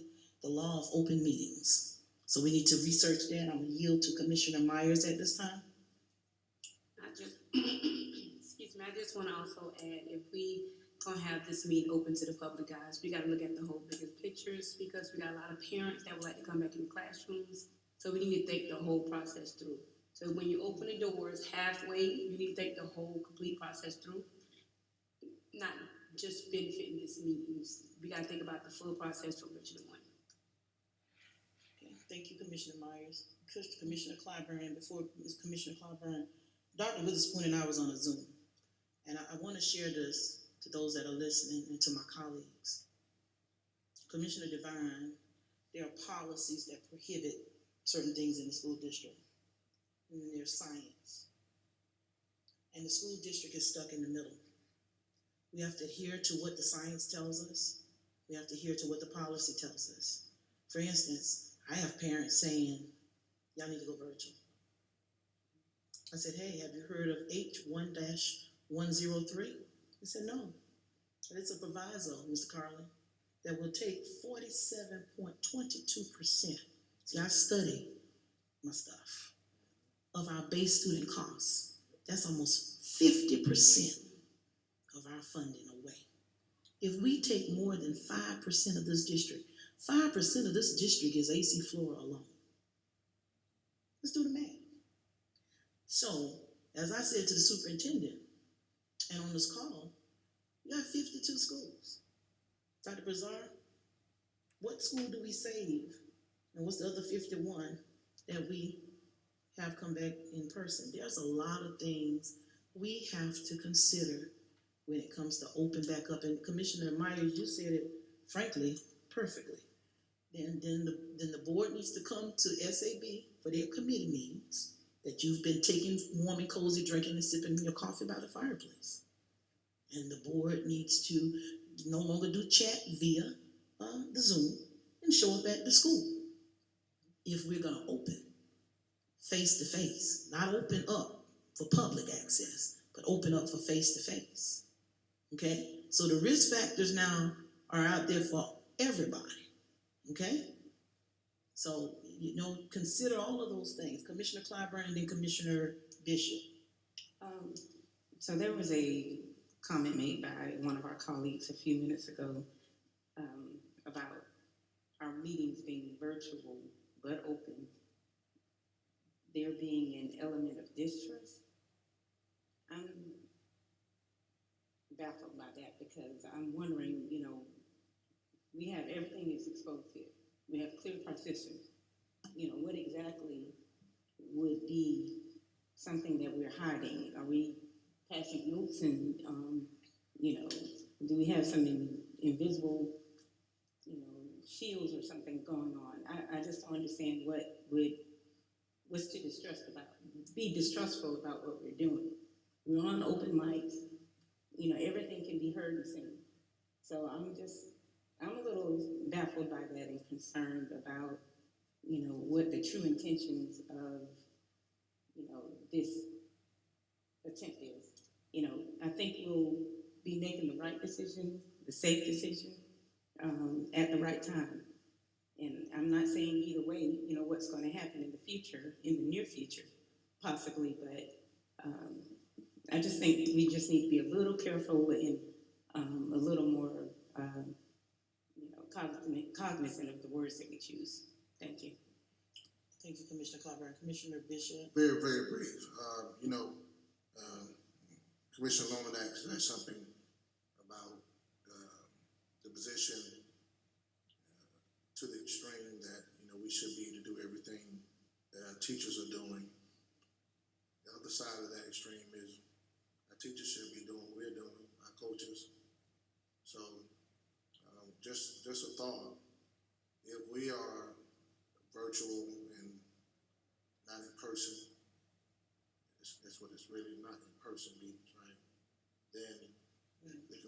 the Law of Open Meetings. So we need to research that. I'm gonna yield to Commissioner Myers at this time. I just, excuse me, I just wanna also add, if we gonna have this meeting open to the public, guys, we gotta look at the whole bigger pictures, because we got a lot of parents that would like to come back in the classrooms, so we need to think the whole process through. So when you open the doors halfway, you need to think the whole complete process through, not just benefiting this meeting. We gotta think about the full process from which you want. Okay, thank you, Commissioner Myers. Commissioner Clyburn, before Commissioner Clyburn, Dr. Witherspoon and I was on a Zoom, and I wanna share this to those that are listening and to my colleagues. Commissioner Devine, there are policies that prohibit certain things in the school district. And then there's science. And the school district is stuck in the middle. We have to adhere to what the science tells us. We have to adhere to what the policy tells us. For instance, I have parents saying, y'all need to go virtual. I said, hey, have you heard of H1-103? He said, no. But it's a proviso, Mr. Carlin, that will take 47.22%. See, I study my stuff, of our base student costs. That's almost 50% of our funding away. If we take more than 5% of this district, 5% of this district is AC Flora alone. Let's do the math. So, as I said to the superintendent, and on this call, we got 52 schools. Dr. Brazar, what school do we save? And what's the other 51 that we have come back in person? There's a lot of things we have to consider when it comes to open back up. And Commissioner Myers, you said it, frankly, perfectly. Then the board needs to come to SAB for their committee meetings that you've been taking warm and cozy, drinking and sipping your coffee by the fireplace. And the board needs to no longer do chat via the Zoom and show up at the school. If we're gonna open face to face, not open up for public access, but open up for face to face. Okay? So the risk factors now are out there for everybody. Okay? So, consider all of those things. Commissioner Clyburn and then Commissioner Bishop. So there was a comment made by one of our colleagues a few minutes ago about our meetings being virtual but open, there being an element of distrust. I'm baffled by that, because I'm wondering, we have everything is exposed here. We have clear partitions. What exactly would be something that we're hiding? Are we passing notes and, do we have some invisible, shields or something going on? I just don't understand what's to be distrustful about what we're doing. We're on open mics, everything can be heard and seen. So I'm a little baffled by that and concerned about, what the true intentions of, this attempt is. I think we'll be making the right decision, the safe decision, at the right time. And I'm not saying either way, what's going to happen in the future, in the near future, possibly, but I just think we just need to be a little careful and a little more, cognizant of the words that we choose. Thank you. Thank you, Commissioner Clyburn. Commissioner Bishop. Very, very brief. Commissioner Lomax said something about the position to the extreme that, we should be to do everything that our teachers are doing. The other side of that extreme is our teachers should be doing what we're doing, our coaches,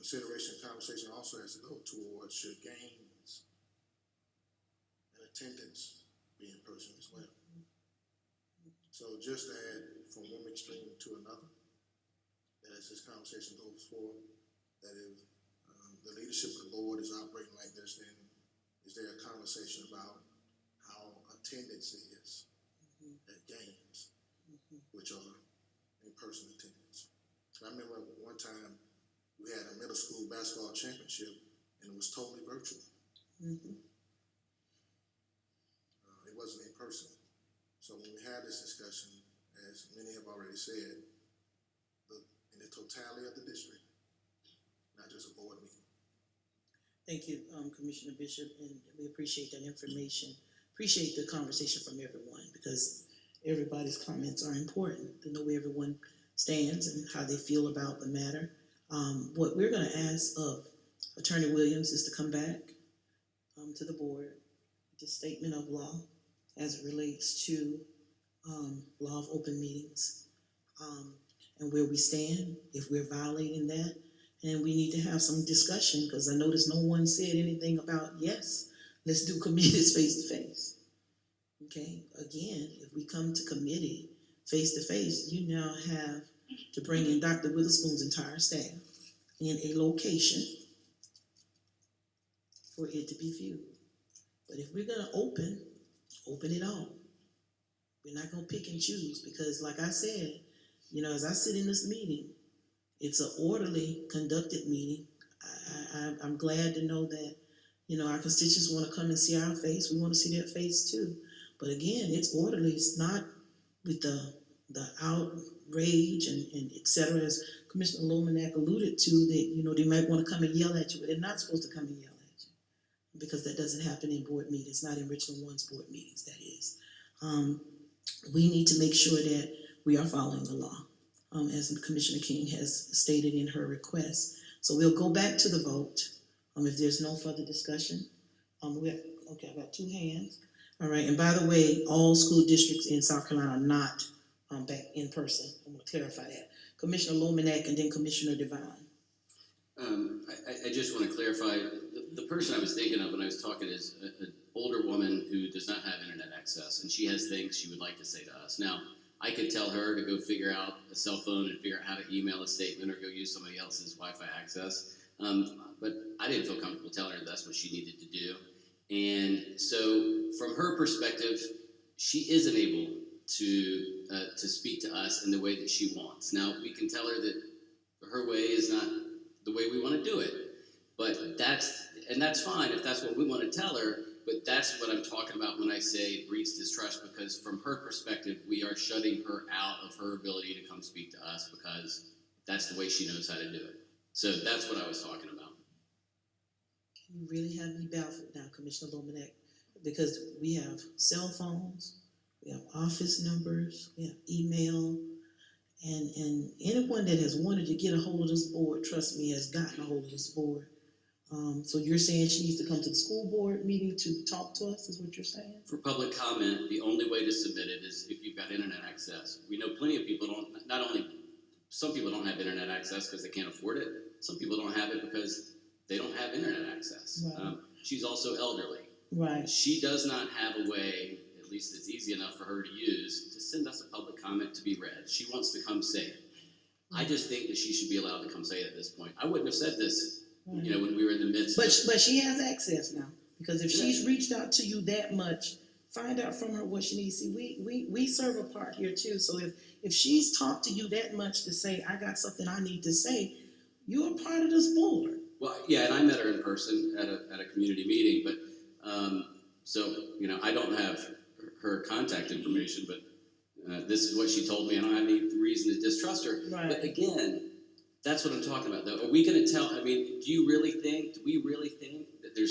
consideration and conversation also has to go towards should games and attendance be in person as well. So just to add from one extreme to another, that as this conversation goes forward, that if the leadership of the board is operating like this, then is there a conversation about how attendance is at games, which are in-person attendance? I remember one time we had a middle school basketball championship and it was totally virtual. It wasn't in person. So when we had this discussion, as many have already said, in the totality of the district, not just a board meeting. Thank you, Commissioner Bishop, and we appreciate that information. Appreciate the conversation from everyone, because everybody's comments are important to know where everyone stands and how they feel about the matter. What we're gonna ask of Attorney Williams is to come back to the board with a statement of law as it relates to law of open meetings, and where we stand, if we're violating that. And we need to have some discussion, because I noticed no one said anything about, yes, let's do committees face to face. Okay, again, if we come to committee face to face, you now have to bring in Dr. Witherspoon's entire staff in a location for it to be viewed. But if we're gonna open it all. We're not gonna pick and choose, because like I said, you know, as I sit in this meeting, it's an orderly conducted meeting. I'm glad to know that, you know, our constituents wanna come and see our face. We wanna see their face too. But again, it's orderly. It's not with the outrage and et cetera, as Commissioner Lomanak alluded to, that, you know, they might wanna come and yell at you, but they're not supposed to come and yell at you, because that doesn't happen in board meetings, not in Richland One's board meetings, that is. We need to make sure that we are following the law, as Commissioner King has stated in her request. So we'll go back to the vote, if there's no further discussion. I've got two hands. All right, and by the way, all school districts in South Carolina are not back in person. I'm gonna clarify that. Commissioner Lomanak and then Commissioner Devine. I just want to clarify, the person I was thinking of when I was talking is an older woman who does not have internet access, and she has things she would like to say to us. Now, I could tell her to go figure out a cell phone and figure out how to email a statement or go use somebody else's Wi-Fi access, but I didn't feel comfortable telling her that's what she needed to do. And so, from her perspective, she isn't able to speak to us in the way that she wants. Now, we can tell her that her way is not the way we want to do it, but that's fine if that's what we want to tell her. But that's what I'm talking about when I say breeds distrust, because from her perspective, we are shutting her out of her ability to come speak to us, because that's the way she knows how to do it. So that's what I was talking about. You really have me baffled now, Commissioner Lomanak, because we have cell phones, we have office numbers, we have email, and anyone that has wanted to get a hold of this board, trust me, has gotten a hold of this board. So you're saying she needs to come to the school board meeting to talk to us, is what you're saying? For public comment, the only way to submit it is if you've got internet access. We know plenty of people some people don't have internet access because they can't afford it. Some people don't have it because they don't have internet access. Right. She's also elderly. Right. She does not have a way, at least it's easy enough for her to use, to send us a public comment to be read. She wants to come say it. I just think that she should be allowed to come say it at this point. I wouldn't have said this, you know, when we were in the midst But she has access now, because if she's reached out to you that much, find out from her what she needs. See, we serve a part here too, so if she's talked to you that much to say, I got something I need to say, you're a part of this board. Well, yeah, and I met her in person at a community meeting, but so, you know, I don't have her contact information, but this is what she told me. I don't have any reason to distrust her. Right. But again, that's what I'm talking about, though. Are we going to tell? I mean, do we really think that there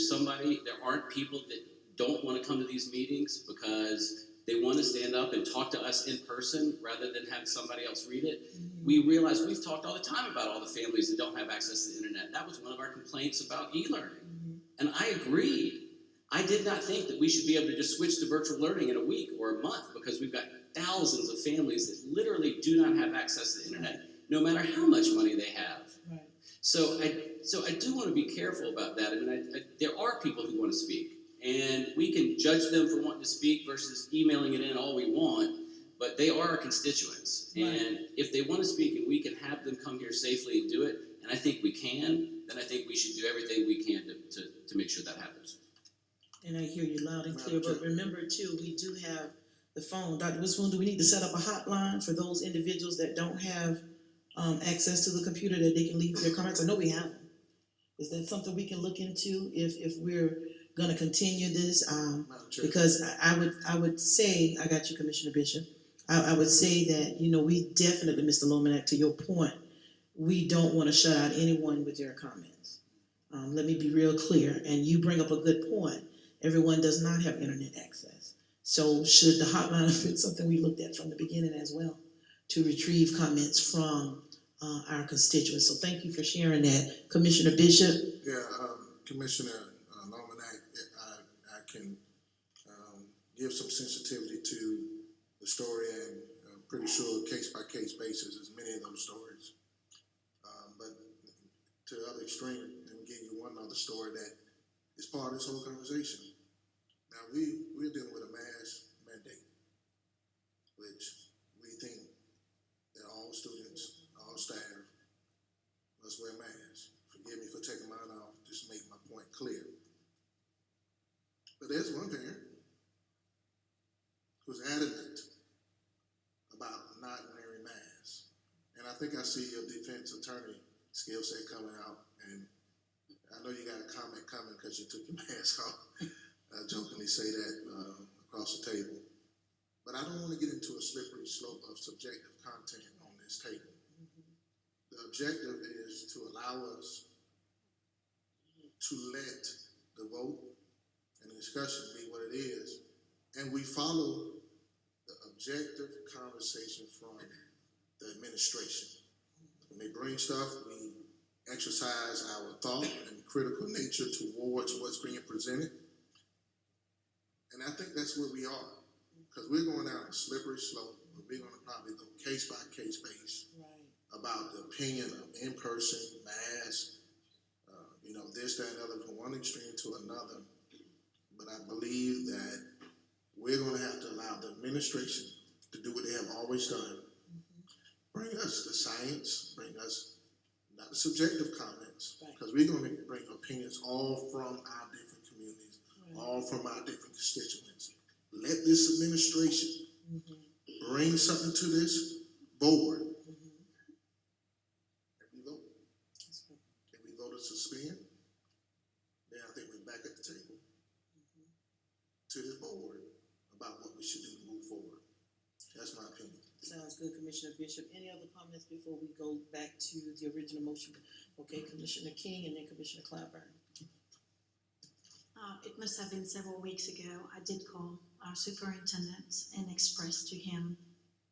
aren't people that don't want to come to these meetings because they want to stand up and talk to us in person rather than have somebody else read it? Mm-hmm. We realize we've talked all the time about all the families that don't have access to the internet. That was one of our complaints about e-learning. Mm-hmm. And I agreed. I did not think that we should be able to just switch to virtual learning in a week or a month, because we've got thousands of families that literally do not have access to the internet, no matter how much money they have. Right. So so I do want to be careful about that. I mean, there are people who want to speak, and we can judge them for wanting to speak versus emailing it in all we want, but they are our constituents. Right. And if they want to speak and we can have them come here safely and do it, and I think we can, then I think we should do everything we can to make sure that happens. And I hear you loud and clear, but remember too, we do have the phone. Dr. Witherspoon, do we need to set up a hotline for those individuals that don't have access to the computer that they can leave their comments? I know we have them. Is that something we can look into if we're gonna continue this? Because I would say, I got you, Commissioner Bishop. I would say that, you know, we definitely, Mr. Lomanak, to your point, we don't wanna shut out anyone with their comments. Let me be real clear, and you bring up a good point. Everyone does not have internet access. So should the hotline have been something we looked at from the beginning as well, to retrieve comments from our constituents? So thank you for sharing that. Commissioner Bishop? Yeah, Commissioner Lomanak, I can give some sensitivity to the story, and I'm pretty sure case by case basis is many of those stories. But to the other extreme, let me give you one other story that is part of this whole conversation. Now we're dealing with a mask mandate, which we think that all students, all staff must wear masks. Forgive me for taking mine off, just make my point clear. But there's one parent who's adamant about not wearing masks. And I think I see your defense attorney skill set coming out, and I know you got a comment coming because you took your mask off. I jokingly say that across the table. But I don't want to get into a slippery slope of subjective content on this table. The objective is to allow us to let the vote and the discussion be what it is, and we follow the objective conversation from the administration. When they bring stuff, we exercise our thought and critical nature towards what's being presented. And I think that's where we are, because we're going down a slippery slope. We're going to probably go case by case base about the opinion of in-person, mass, you know, this, that, and other, from one extreme to another. But I believe that we're going to have to allow the administration to do what they have always done. Bring us the science, bring us not the subjective comments, because we're going to bring opinions all from our different communities, all from our different constituents. Let this administration bring something to this board. If we vote to suspend, then I think we're back at the table to this board about what we should do to move forward. That's my opinion. Sounds good, Commissioner Bishop. Any other comments before we go back to the original motion? Okay, Commissioner King and then Commissioner Clyburn. It must have been several weeks ago. I did call our superintendent and express to him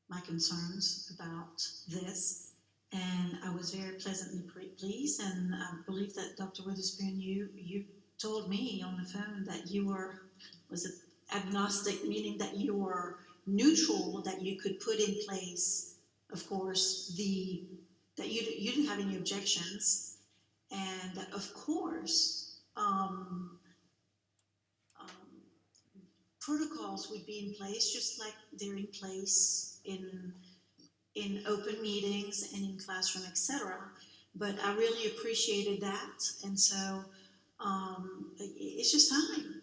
my concerns about this. And I was very pleasantly pleased, and I believe that Dr. Witherspoon, you told me on the phone that you were, was it agnostic, meaning that you were neutral, that you could put in place, of course, that you didn't have any objections, and that, of course, protocols would be in place, just like they're in place in open meetings and in classroom, etc. But I really appreciated that, and so it's just time.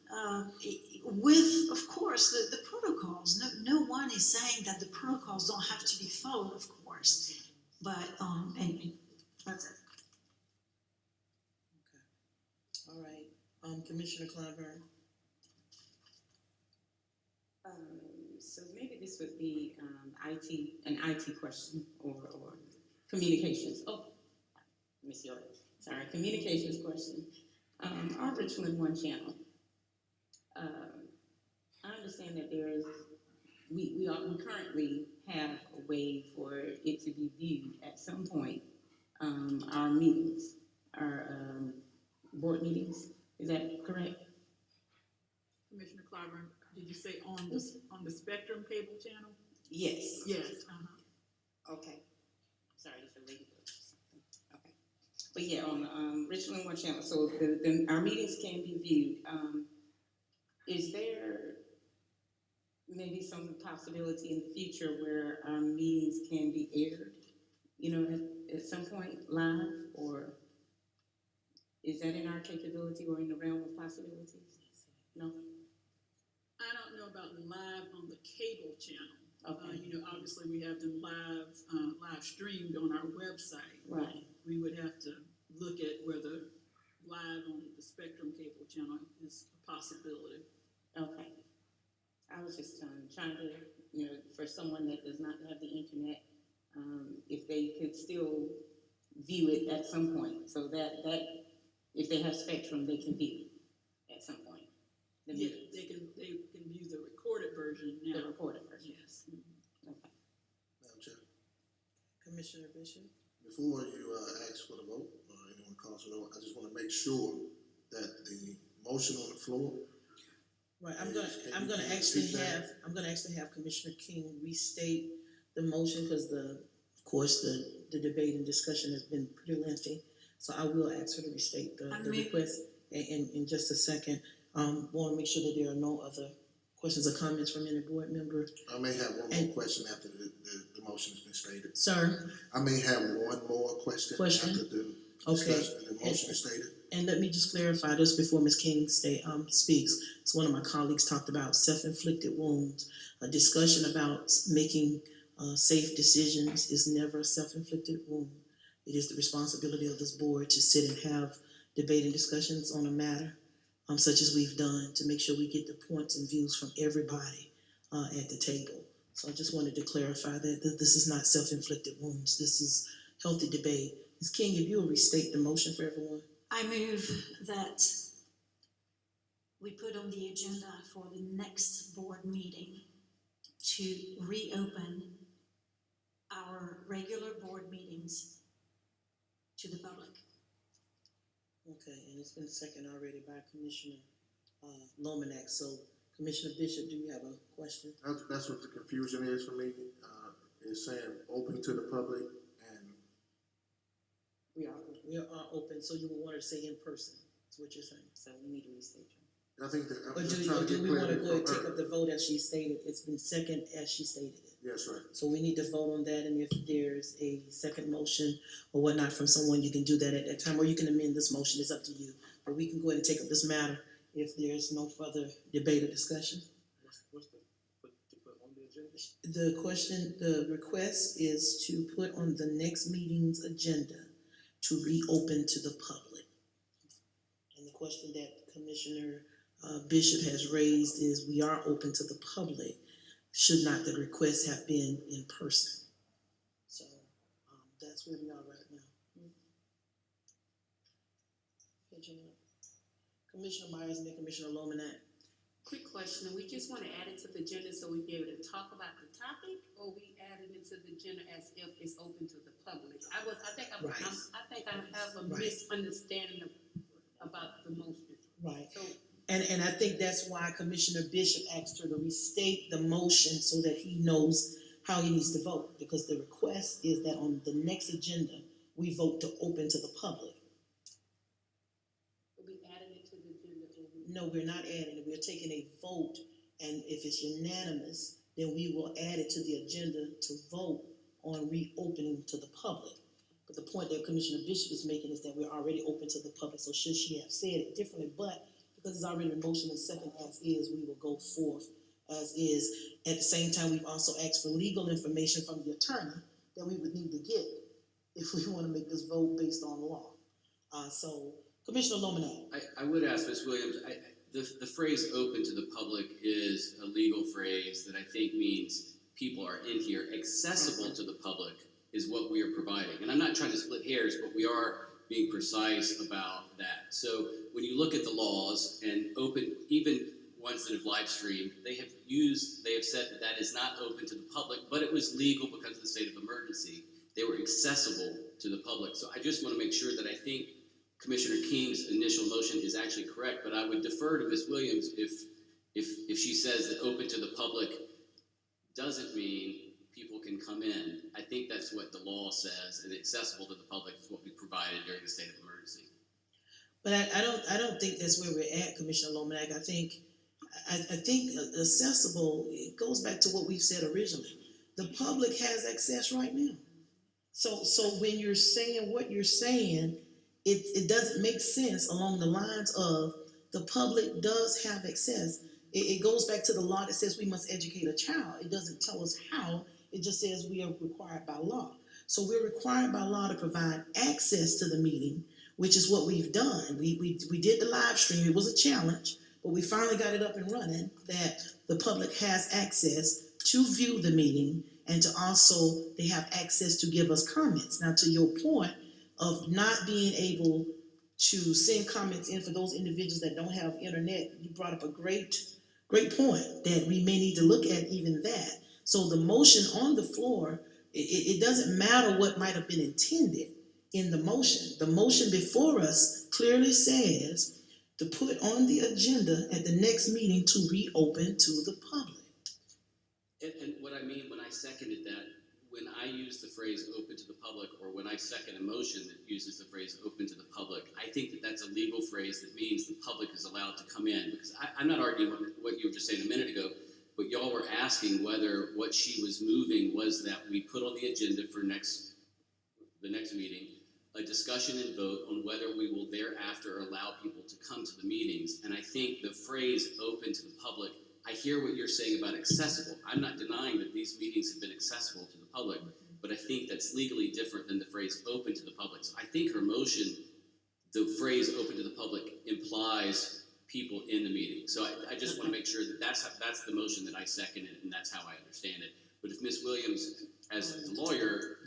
With, of course, the protocols. No one is saying that the protocols don't have to be followed, of course. But and that's it. Okay. All right. Commissioner Clyburn. So maybe this would be an IT question or communications. Oh, Miss York. Sorry, communications question. Our Richland One channel. I understand that we currently have a way for it to be viewed at some point. Our meetings, our board meetings. Is that correct? Commissioner Clyburn, did you say on the Spectrum cable channel? Yes. Yes. Okay. Sorry, it's a lady. Okay. But yeah, on the Richland One channel, so our meetings can be viewed. Is there maybe some possibility in the future where our meetings can be aired, you know, at some point live, or is that in our capability or in the realm of possibilities? No? I don't know about live on the cable channel. Okay. You know, obviously we have them live streamed on our website. Right. We would have to look at whether live on the Spectrum cable channel is a possibility. Okay. I was just trying to, you know, for someone that does not have the internet, if they could still view it at some point, so that if they have Spectrum, they can view it at some point. Yeah, they can view the recorded version now. The recorded version. Yes. Okay. Madam Chair, Commissioner Bishop? before you ask for the vote, or anyone calls for the vote, I just wanna make sure that the motion on the floor. Right, I'm Yes, gonna, can I'm you gonna repeat actually that? have Commissioner King restate the motion, cause of course, the debate and discussion has been pretty lengthy. So I will ask her to restate the request in just a second. Wanna make sure that there are no other questions or comments from any board member. I may have one more question after the motion has been stated. Sir, I may have one more question Question? after the Okay. discussion and the motion is stated. and let me just clarify this before Ms. King speaks. So one of my colleagues talked about self-inflicted wounds. A discussion about making safe decisions is never a self-inflicted wound. It is the responsibility of this board to sit and have debate and discussions on a matter, such as we've done, to make sure we get the points and views from everybody at the table. So I just wanted to clarify that this is not self-inflicted wounds. This is healthy debate. Ms. King, if you will restate the motion for everyone. I move that we put on the agenda for the next board meeting to reopen our regular board meetings to the public. Okay, and it's been seconded already by Commissioner Lomanak. So Commissioner Bishop, do you have a question? That's what the confusion is for me. It's saying open to the public and We are open, so you would want to say in person, is what you're saying. So we need to restate your I think that, Or I'm just trying to do get we want to clarity go ahead and from take her. up the vote as she stated? It's been second as she stated it. Yes, right. So we need to vote on that, and if there's a second motion or whatnot from someone, you can do that at that time, or you can amend this motion, it's up to you. But we can go ahead and take up this matter if there's no further debate or discussion. What's the, to put on the agenda? The request is to put on the next meeting's agenda to reopen to the public. And the question that Commissioner Bishop has raised is, we are open to the public. Should not the request have been in person? So, that's where we are right now. Commissioner Myers and then Commissioner Lomanak. Quick question, we just wanna add it to the agenda so we be able to talk about the topic, or we added it to the agenda as if it's open to the public? I think I have a Right. misunderstanding about the motion. Right. So, And I think that's why Commissioner Bishop asked her to restate the motion so that he knows how he needs to vote. Because the request is that on the next agenda, we vote to open to the public. we added it to the agenda, or we? No, we're not adding it, we're taking a vote, and if it's unanimous, then we will add it to the agenda to vote on reopening to the public. But the point that Commissioner Bishop is making is that we're already open to the public, so should she have said it differently, but because it's already been motion and second as is, we will go forth as is. At the same time, we've also asked for legal information from the attorney that we would need to get if we wanna make this vote based on law. So, Commissioner Lomanak. I would ask Ms. Williams, the phrase open to the public is a legal phrase that I think means people are in here. Accessible to the public is what we are providing. And I'm not trying to split hairs, but we are being precise about that. So when you look at the laws and open, even ones that have live streamed, they have said that is not open to the public, but it was legal because of the state of emergency. They were accessible to the public. So I just want to make sure that I think Commissioner King's initial motion is actually correct, but I would defer to Ms. Williams if she says that open to the public doesn't mean people can come in. I think that's what the law says, and accessible to the public is what we provided during the state of emergency. But I don't think that's where we're at, Commissioner Lomack. I think accessible, it goes back to what we've said originally. The public has access right now. So when you're saying what you're saying, it doesn't make sense along the lines of the public does have access. It goes back to the law that says we must educate a child. It doesn't tell us how, it just says we are required by law. So we're required by law to provide access to the meeting, which is what we've done. We did the live stream, it was a challenge, but we finally got it up and running, that the public has access to view the meeting and to also, they have access to give us comments. Now, to your point of not being able to send comments in for those individuals that don't have internet, you brought up a great point that we may need to look at even that. So the motion on the floor, it doesn't matter what might have been intended in the motion. The motion before us clearly says to put on the agenda at the next meeting to reopen to the public. And what I mean when I seconded that, when I use the phrase open to the public, or when I second a motion that uses the phrase open to the public, I think that that's a legal phrase that means the public is allowed to come in. Because I'm not arguing what you were just saying a minute ago, but y'all were asking whether what she was moving was that we put on the agenda for the next meeting a discussion and vote on whether we will thereafter allow people to come to the meetings. And I think the phrase open to the public, I hear what you're saying about accessible. I'm not denying that these meetings have been accessible to the public, but I think that's legally different than the phrase open to the public. So I think her motion, the phrase open to the public, implies people in the meeting. So I just want to make sure that that's the motion that I seconded, and that's how I understand it. But if Ms. Williams, as the lawyer,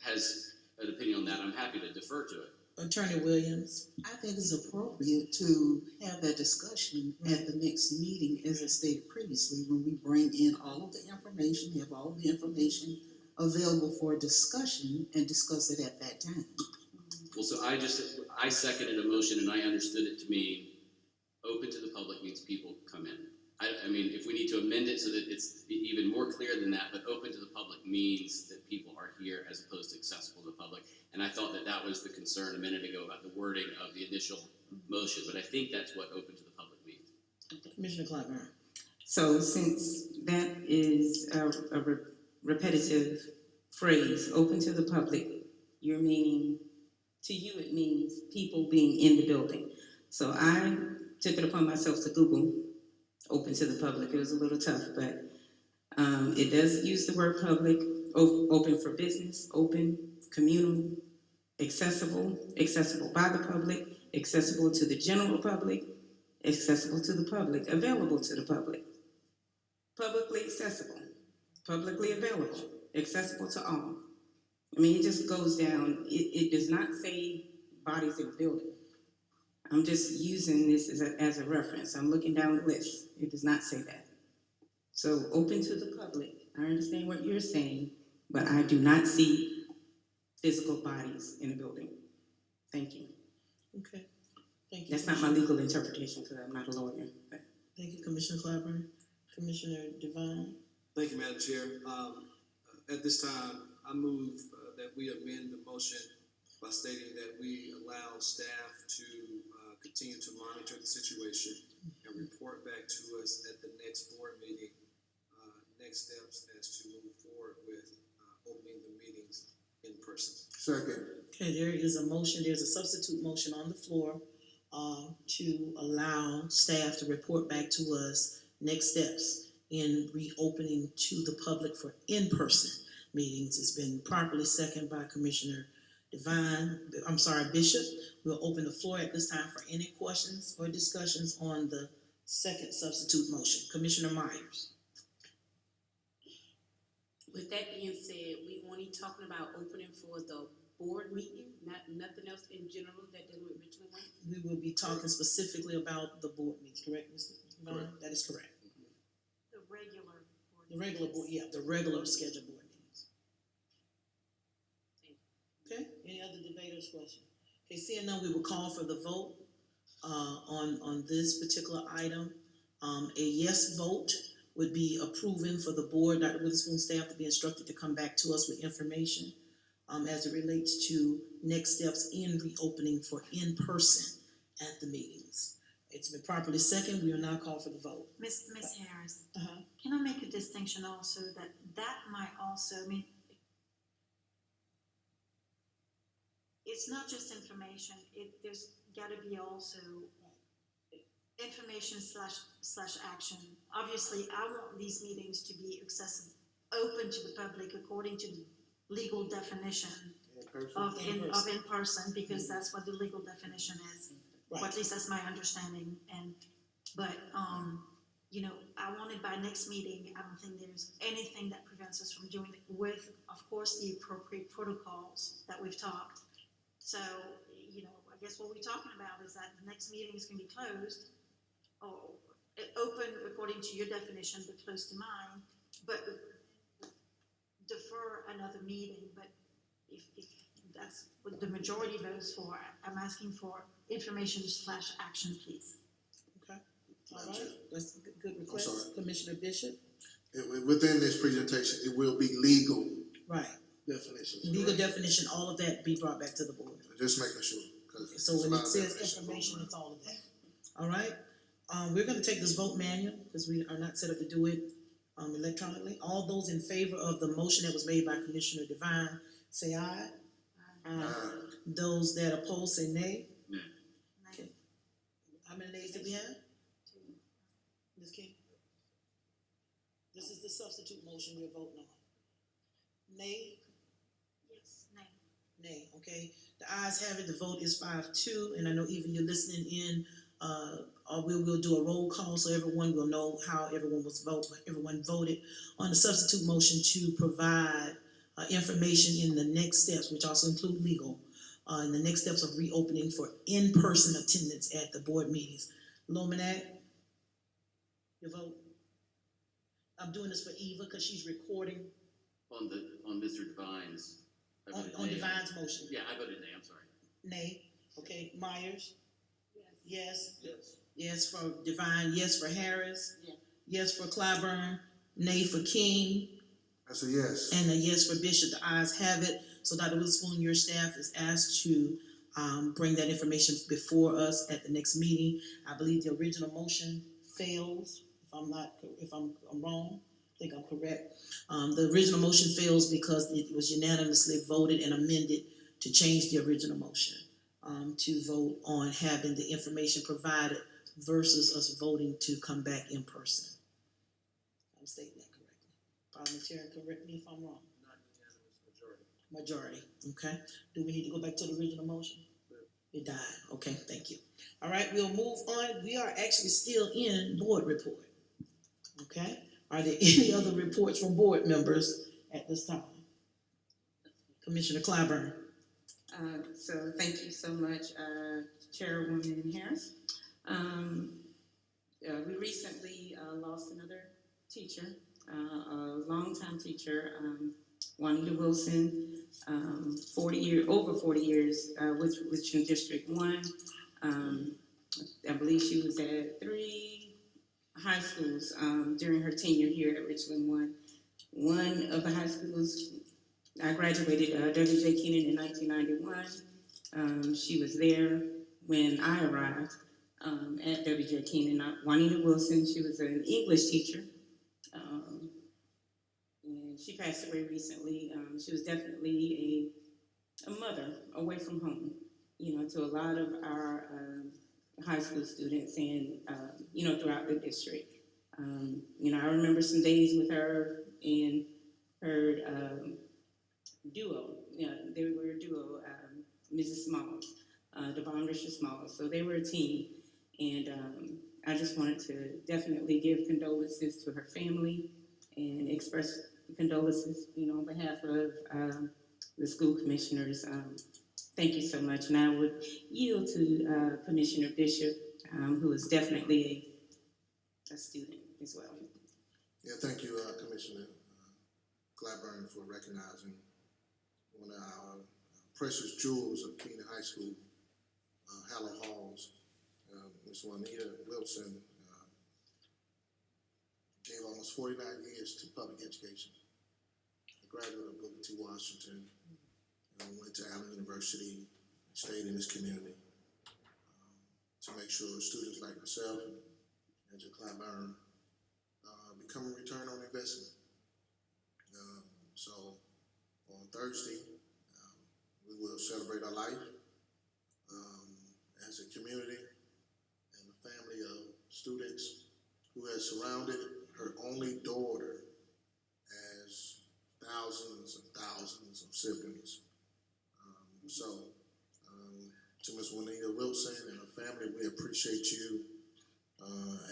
has an opinion on that, I'm happy to defer to it. Attorney Williams. I think it's appropriate to have that discussion at the next meeting, as I stated previously, when we bring in all of the information, have all the information available for discussion and discuss it at that time. Well, so I seconded a motion and I understood it to mean open to the public means people come in. I mean, if we need to amend it so that it's even more clear than that, but open to the public means that people are here as opposed to accessible to the public. And I thought that was the concern a minute ago about the wording of the initial motion, but I think that's what open to the public means. Commissioner Clyburn. So since that is a repetitive phrase, open to the public, you're meaning, to you it means people being in the building. So I took it upon myself to Google open to the public. It was a little tough, but it does use the word public, open for business, open, communal, accessible, accessible by the public, accessible to the general public, accessible to the public, available to the public, publicly accessible, publicly available, accessible to all. I mean, it just goes down. It does not say bodies in the building. I'm just using this as a reference. I'm looking down the list. It does not say that. So open to the public. I understand what you're saying, but I do not see physical bodies in a building. Thank you. Okay. Thank you. That's not my legal interpretation because I'm not a lawyer. But. Thank you, Commissioner Clyburn. Commissioner Devine. Thank you, Madam Chair. At this time, I move that we amend the motion by stating that we allow staff to continue to monitor the situation and report back to us at the next board meeting, next steps as to move forward with opening the meetings in person. Second. Okay, there is a motion, there's a substitute motion on the floor to allow staff to report back to us next steps in reopening to the public for in-person meetings. It's been properly seconded by Commissioner Bishop. We'll open the floor at this time for any questions or discussions on the second substitute motion. Commissioner Myers. With that being said, we only talking about opening for the board meeting, nothing else in general that dealing with Richland Way? We will be talking specifically about the board meetings, correct, Mr. Devine? That is correct. The regular board. The regular board, yeah, the regular scheduled board meetings. Okay, any other debaters' questions? Okay, seeing none, we will call for the vote on this particular item. A yes vote would be approving for the board, Dr. Witherspoon staff to be instructed to come back to us with information as it relates to next steps in reopening for in-person at the meetings. It's been properly seconded. We will now call for the vote. Miss Harris, Uh-huh. can I make a distinction also that might also, I mean, it's not just information, there's gotta be also information slash action. Obviously, I want these meetings to be accessible, open to the public according to the legal definition of in-person, because that's what the legal definition is. Or at least that's my understanding, but you know, I wanted by next meeting, I don't think there's anything that prevents us from doing it with, of course, the appropriate protocols that we've talked. So, you know, I guess what we're talking about is that the next meeting is gonna be closed, or open according to your definition, but close to mine, but defer another meeting, but if that's what the majority votes for, I'm asking for information slash action, please. Okay, all right, that's a good request. sorry. Commissioner Bishop? Within this presentation, it will be legal Right, definitions. legal correct? definition, all of that be brought back to the board. Just making sure, because. So when it says information, it's all of that. All right, we're gonna take this vote manual, because we are not set up to do it electronically. All those in favor of the motion that was made by Commissioner Devine, say aye. Those that oppose, say nay. Nay. Okay. How many nays do we have? Ms. King? This is the substitute motion we're voting on. Nay? Yes, nay. Nay, okay. The ayes have it, the vote is 5-2, and I know even you're listening in, or we'll do a roll call so everyone will know how everyone voted on the substitute motion to provide information in the next steps, which also include legal, in the next steps of reopening for in-person attendance at the board meetings. Lomanak, your vote? I'm doing this for Eva because she's recording On Mr. Devine's. I voted on nay. Devine's motion. Yeah, I voted nay, I'm sorry. Nay, okay, Myers? Yes. Yes. Yes for Devine, yes for Harris? Yeah. Yes for Clyburn, nay for King, That's a yes. and a yes for Bishop. The ayes have it. So Dr. Witherspoon, your staff is asked to bring that information before us at the next meeting. I believe the original motion fails, if I'm wrong, I think I'm correct. The original motion fails because it was unanimously voted and amended to change the original motion, to vote on having the information provided versus us voting to come back in person. I'm stating that correctly. Parliamentarian, correct me if I'm wrong. Not unanimous, majority. Majority, okay. Do we need to go back to the original motion? It died, okay, thank you. All right, we'll move on. We are actually still in board report, okay? Are there any other reports from board members at this time? Commissioner Clyburn. So thank you so much, Chairwoman Harris. We recently lost another teacher, a longtime teacher, Juanita Wilson, over 40 years with Richmond District 1. I believe she was at 3 high schools during her tenure here at Richmond 1. One of the high schools, I graduated W.J. Keenan in 1991. She was there when I arrived at W.J. Keenan. Juanita Wilson, she was an English teacher. And she passed away recently. She was definitely a mother away from home, to a lot of our high school students and, throughout the district. I remember some days with her and her duo. They were a duo, Mrs. Smalls, Devon Richard Smalls. So they were a team. And I just wanted to definitely give condolences to her family and express condolences, on behalf of the school commissioners. Thank you so much. And I would yield to Commissioner Bishop, who is definitely a student as well. Yeah, thank you, Commissioner Clyburn, for recognizing one of our precious jewels of Keenan High School, Hallow Halls. Ms. Juanita Wilson gave almost almost 49 years to public education. A graduate of Booker T. Washington, went to Allen University, stayed in this community to make sure students like myself and Angela Clyburn become a return on investment. So on Thursday, we will celebrate our life as a community and a family of students who has surrounded her only daughter as thousands and thousands of siblings. To Ms. Juanita Wilson and her family, we appreciate you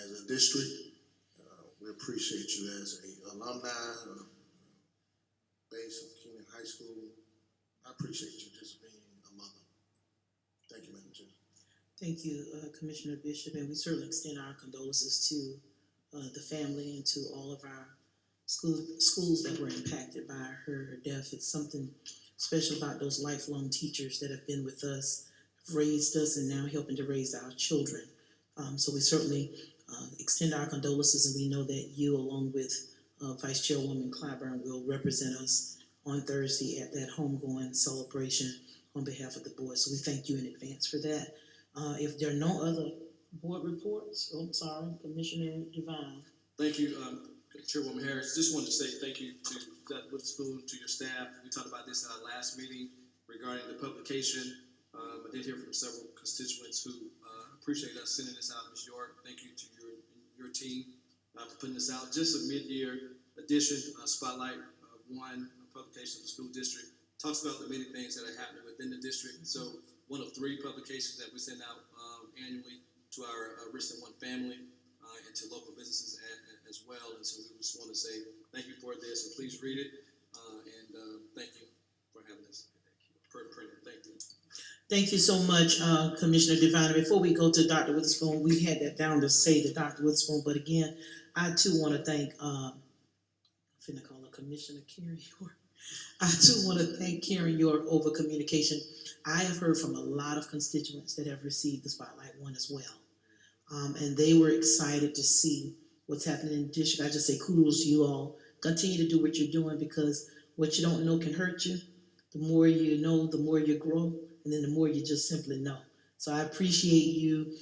as a district. We appreciate you as an alumni base of Keenan High School. I appreciate you just being a mother. Thank you, Madam Chair. Thank you, Commissioner Bishop, and we certainly extend our condolences to the family and to all of our schools that were impacted by her death. It's something special about those lifelong teachers that have been with us, have raised us, and now helping to raise our children. So we certainly extend our condolences, and we know that you, along with Vice Chairwoman Clyburn, will represent us on Thursday at that homegoing celebration on behalf of the board. So we thank you in advance for that. If there are no other board reports, Commissioner Devine. Thank you, Chairwoman Harris. Just wanted to say thank you to Dr. Witherspoon, to your staff. We talked about this at our last meeting regarding the publication. I did hear from several constituents who appreciate us sending this out, Ms. York. Thank you to your team for putting this out. Just a mid-year edition, spotlight one publication of the school district. Talks about the many things that are happening within the district. So one of 3 publications that we send out annually to our Richland One family and to local businesses as well. And so we just want to say thank you for this, and please read it. And thank you for having this printed. Thank you. Thank you so much, Commissioner Devine. Before we go to Dr. Witherspoon, we had that down to say to Dr. Witherspoon, but again, I too want to thank, I'm finna call her Commissioner Karen York. I too want to thank Karen York over communication. I have heard from a lot of constituents that have received the Spotlight One as well. And they were excited to see what's happening in the district. I just say kudos to you all. Continue to do what you're doing, because what you don't know can hurt you. The more you know, the more you grow, and then the more you just simply know. So I appreciate you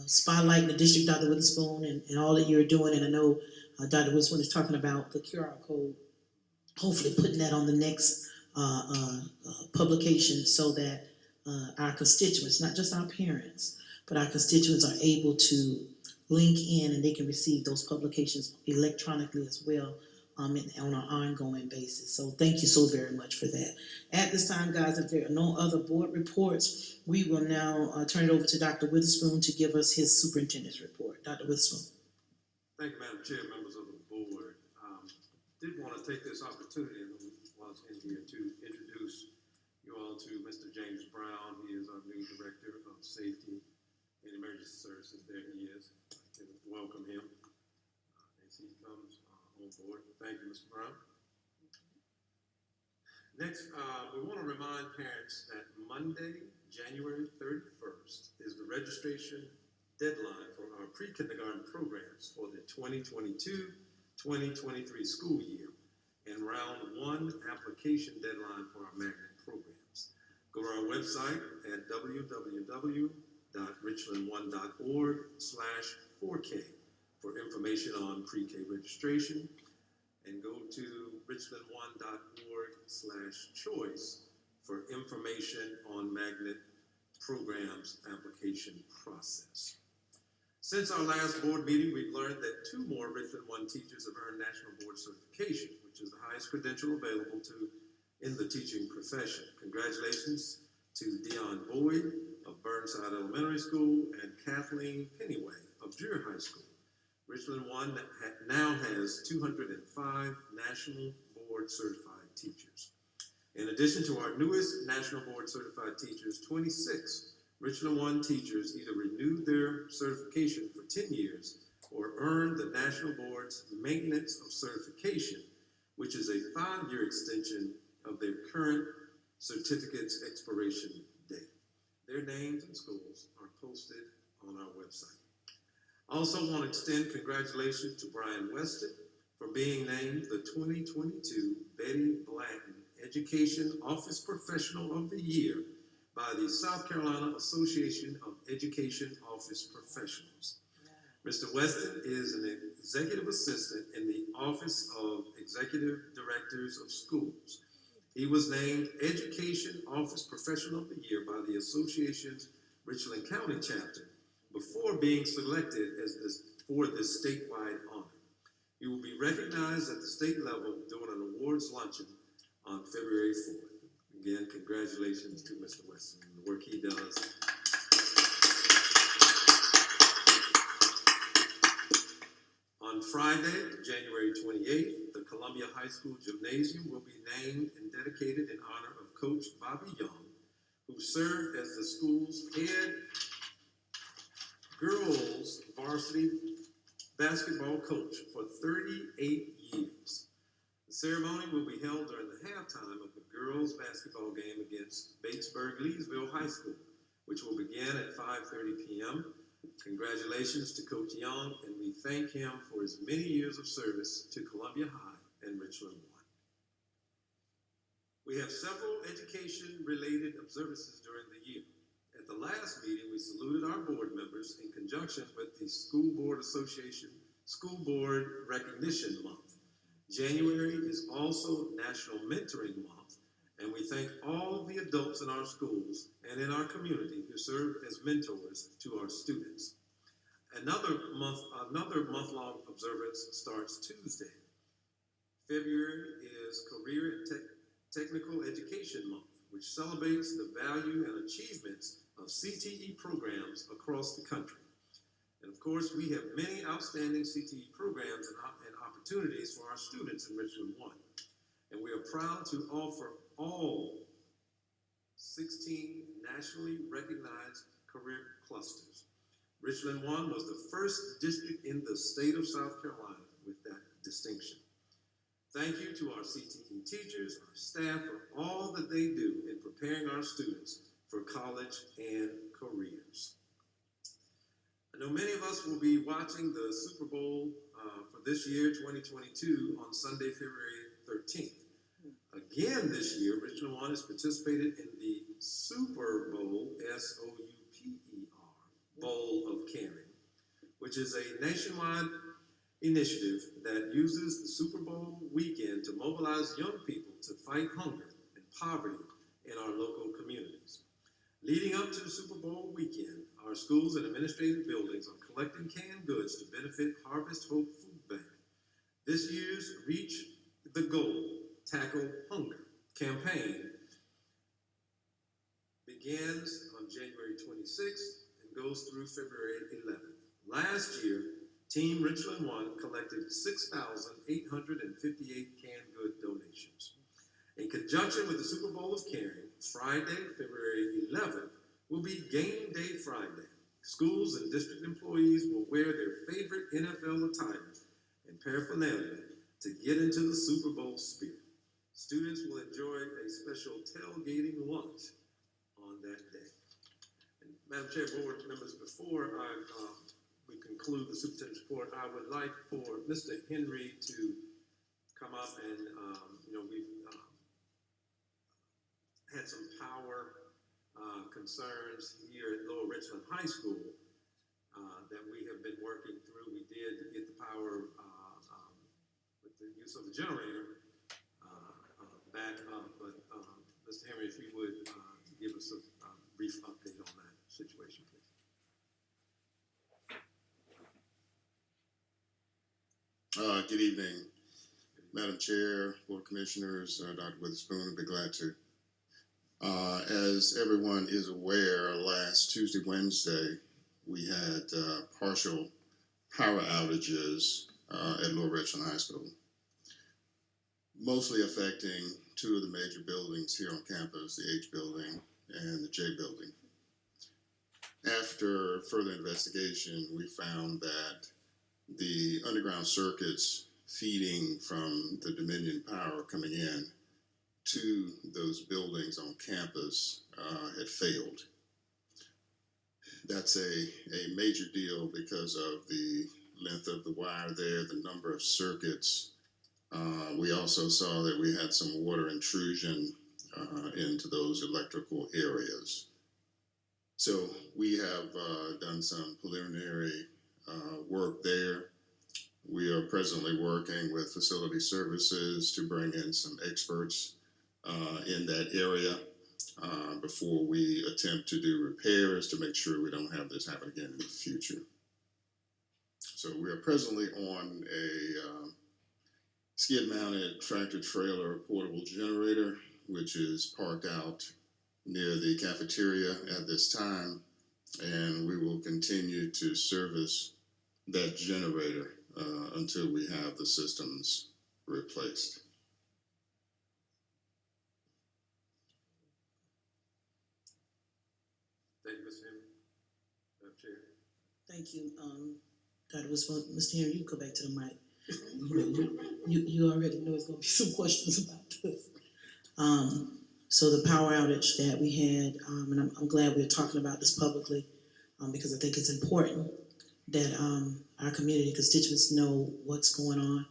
spotlighting the district, Dr. Witherspoon, and all that you're doing. And I know Dr. Witherspoon is talking about the QR code, hopefully putting that on the next publication so that our constituents, not just our parents, but our constituents are able to link in and they can receive those publications electronically as well on an ongoing basis. So thank you so very much for that. At this time, guys, if there are no other board reports, we will now turn it over to Dr. Witherspoon to give us his superintendent's report. Dr. Witherspoon. Thank you, Madam Chair, members of the board. Did want to take this opportunity while I was in here to introduce you all to Mr. James Brown. He is our new Director of Safety and Emergency Services. There he is. I can welcome him as he comes on board. Thank you, Mr. Brown. Next, we want to remind parents that Monday, January 31st is the registration deadline for our pre-kindergarten programs for the 2022-2023 school year, and round 1 application deadline for our magnet programs. Go to our website at www.richland1.org/4K for information on pre-K registration, and go to richland1.org/choice for information on magnet programs application process. Since our last board meeting, we've learned that 2 more Richland One teachers have earned National Board Certification, which is the highest credential available in the teaching profession. Congratulations to Dion Boyd of Burnside Elementary School and Kathleen Pennyway of Drury High School. Richland One now has 205 National Board Certified teachers. In addition to our newest National Board Certified teachers, 26 Richland One teachers either renewed their certification for 10 years or earned the National Board's Maintenance of Certification, which is a 5-year extension of their current certificate's expiration date. Their names and schools are posted on our website. I also want to extend congratulations to Brian Weston for being named the 2022 Betty Blanton Education Office Professional of the Year by the South Carolina Association of Education Office Professionals. Mr. Weston is an executive assistant in the Office of Executive Directors of Schools. He was named Education Office Professional of the Year by the Association's Richland County chapter before being selected for this statewide honor. He will be recognized at the state level during an awards luncheon on February 4th. Again, congratulations to Mr. Weston and the work he does. On Friday, January 28th, the Columbia High School Gymnasium will be named and dedicated in honor of Coach Bobby Young, who served as the school's head girls varsity basketball coach for 38 years. The ceremony will be held during the halftime of the girls basketball game against Batesburg-Leesville High School, which will begin at 5:30 p.m. Congratulations to Coach Young, and we thank him for his many years of service to Columbia High and Richland 1. We have several education-related observances during the year. At the last meeting, we saluted our board members in conjunction with the School Board Association School Board Recognition Month. January is also National Mentoring Month, and we thank all of the adults in our schools and in our community who serve as mentors to our students. Another month-long observance starts Tuesday. February is Career and Technical Education Month, which celebrates the value and achievements of CTE programs across the country. And of course, we have many outstanding CTE programs and opportunities for our students in Richland 1. And we are proud to offer all 16 nationally recognized career clusters. Richland 1 was the first district in the state of South Carolina with that distinction. Thank you to our CTE teachers, our staff, for all that they do in preparing our students for college and careers. I know many of us will be watching the Super Bowl for this year, 2022, on Sunday, February 13th. Again this year, Richland 1 has participated in the Super Bowl, S-O-U-P-E-R, Bowl of Caring, which is a nationwide initiative that uses the Super Bowl weekend to mobilize young people to fight hunger and poverty in our local communities. Leading up to the Super Bowl weekend, our schools and administrative buildings are collecting canned goods to benefit Harvest Hope Food Bank. This year's Reach the Goal, Tackle Hunger campaign begins on January 26th and goes through February 11th. Last year, Team Richland 1 collected 6,858 canned good donations. In conjunction with the Super Bowl of Caring, Friday, February 11th, will be Game Day Friday. Schools and district employees will wear their favorite NFL attire and paraphernalia to get into the Super Bowl spirit. Students will enjoy a special tailgating lunch on that day. And Madam Chair, board members, before we conclude the superintendent's report, I would like for Mr. Henry to come up and, we've had some power concerns here at Lower Richland High School that we have been working through. We did get the power with the use of the generator back up, but Mr. Henry, if you would give us a brief update on that situation, please. Good evening, Madam Chair, Board of Commissioners, Dr. Witherspoon. I'd be glad to. As everyone is aware, last Tuesday, Wednesday, we had partial power outages at Lower Richland High School, mostly affecting two of the major buildings here on campus, the H building and the J building. After further investigation, we found that the underground circuits feeding from the Dominion Power coming in to those buildings on campus had failed. That's a major deal because of the length of the wire there, the number of circuits. We also saw that we had some water intrusion into those electrical areas. So we have done some preliminary work there. We are presently working with Facility Services to bring in some experts in that area before we attempt to do repairs to make sure we don't have this happen again in the future. So we are presently on a skid-mounted tractor-trailer portable generator, which is parked out near the cafeteria at this time, and we will continue to service that generator until we have the systems replaced. Thank you, Mr. Henry. Madam Chair. Thank you, Dr. Wisdom. Mr. Henry, you go back to the mic. You already know it's gonna be some questions about this. So the power outage that we had, and I'm glad we're talking about this publicly, because I think it's important that our community constituents know what's going on.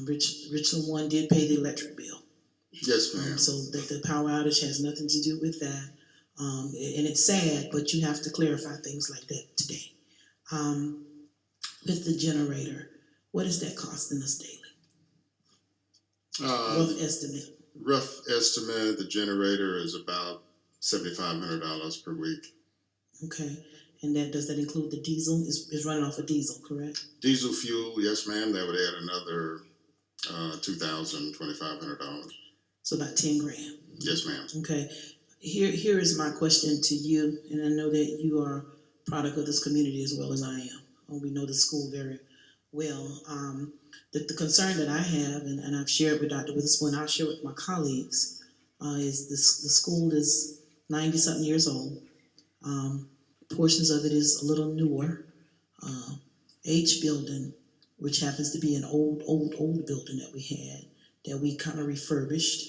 Richland One did pay the electric bill. Yes, ma'am. So that the power outage has nothing to do with that. And it's sad, but you have to clarify things like that today. With the generator, what is that costing us daily? Rough estimate. Rough estimate, the generator is about $7,500 per week. Okay, and does that include the diesel? Is running off of diesel, correct? Diesel fuel, yes, ma'am. That would add another $2,000-$2,500. So about 10 grand. Yes, ma'am. Okay, here is my question to you, and I know that you are a product of this community as well as I am. We know the school very well. The concern that I have, and I've shared with Dr. Witherspoon, I'll share with my colleagues, is the school is 90-something years old. Portions of it is a little newer. H building, which happens to be an old building that we had, that we kind of refurbished.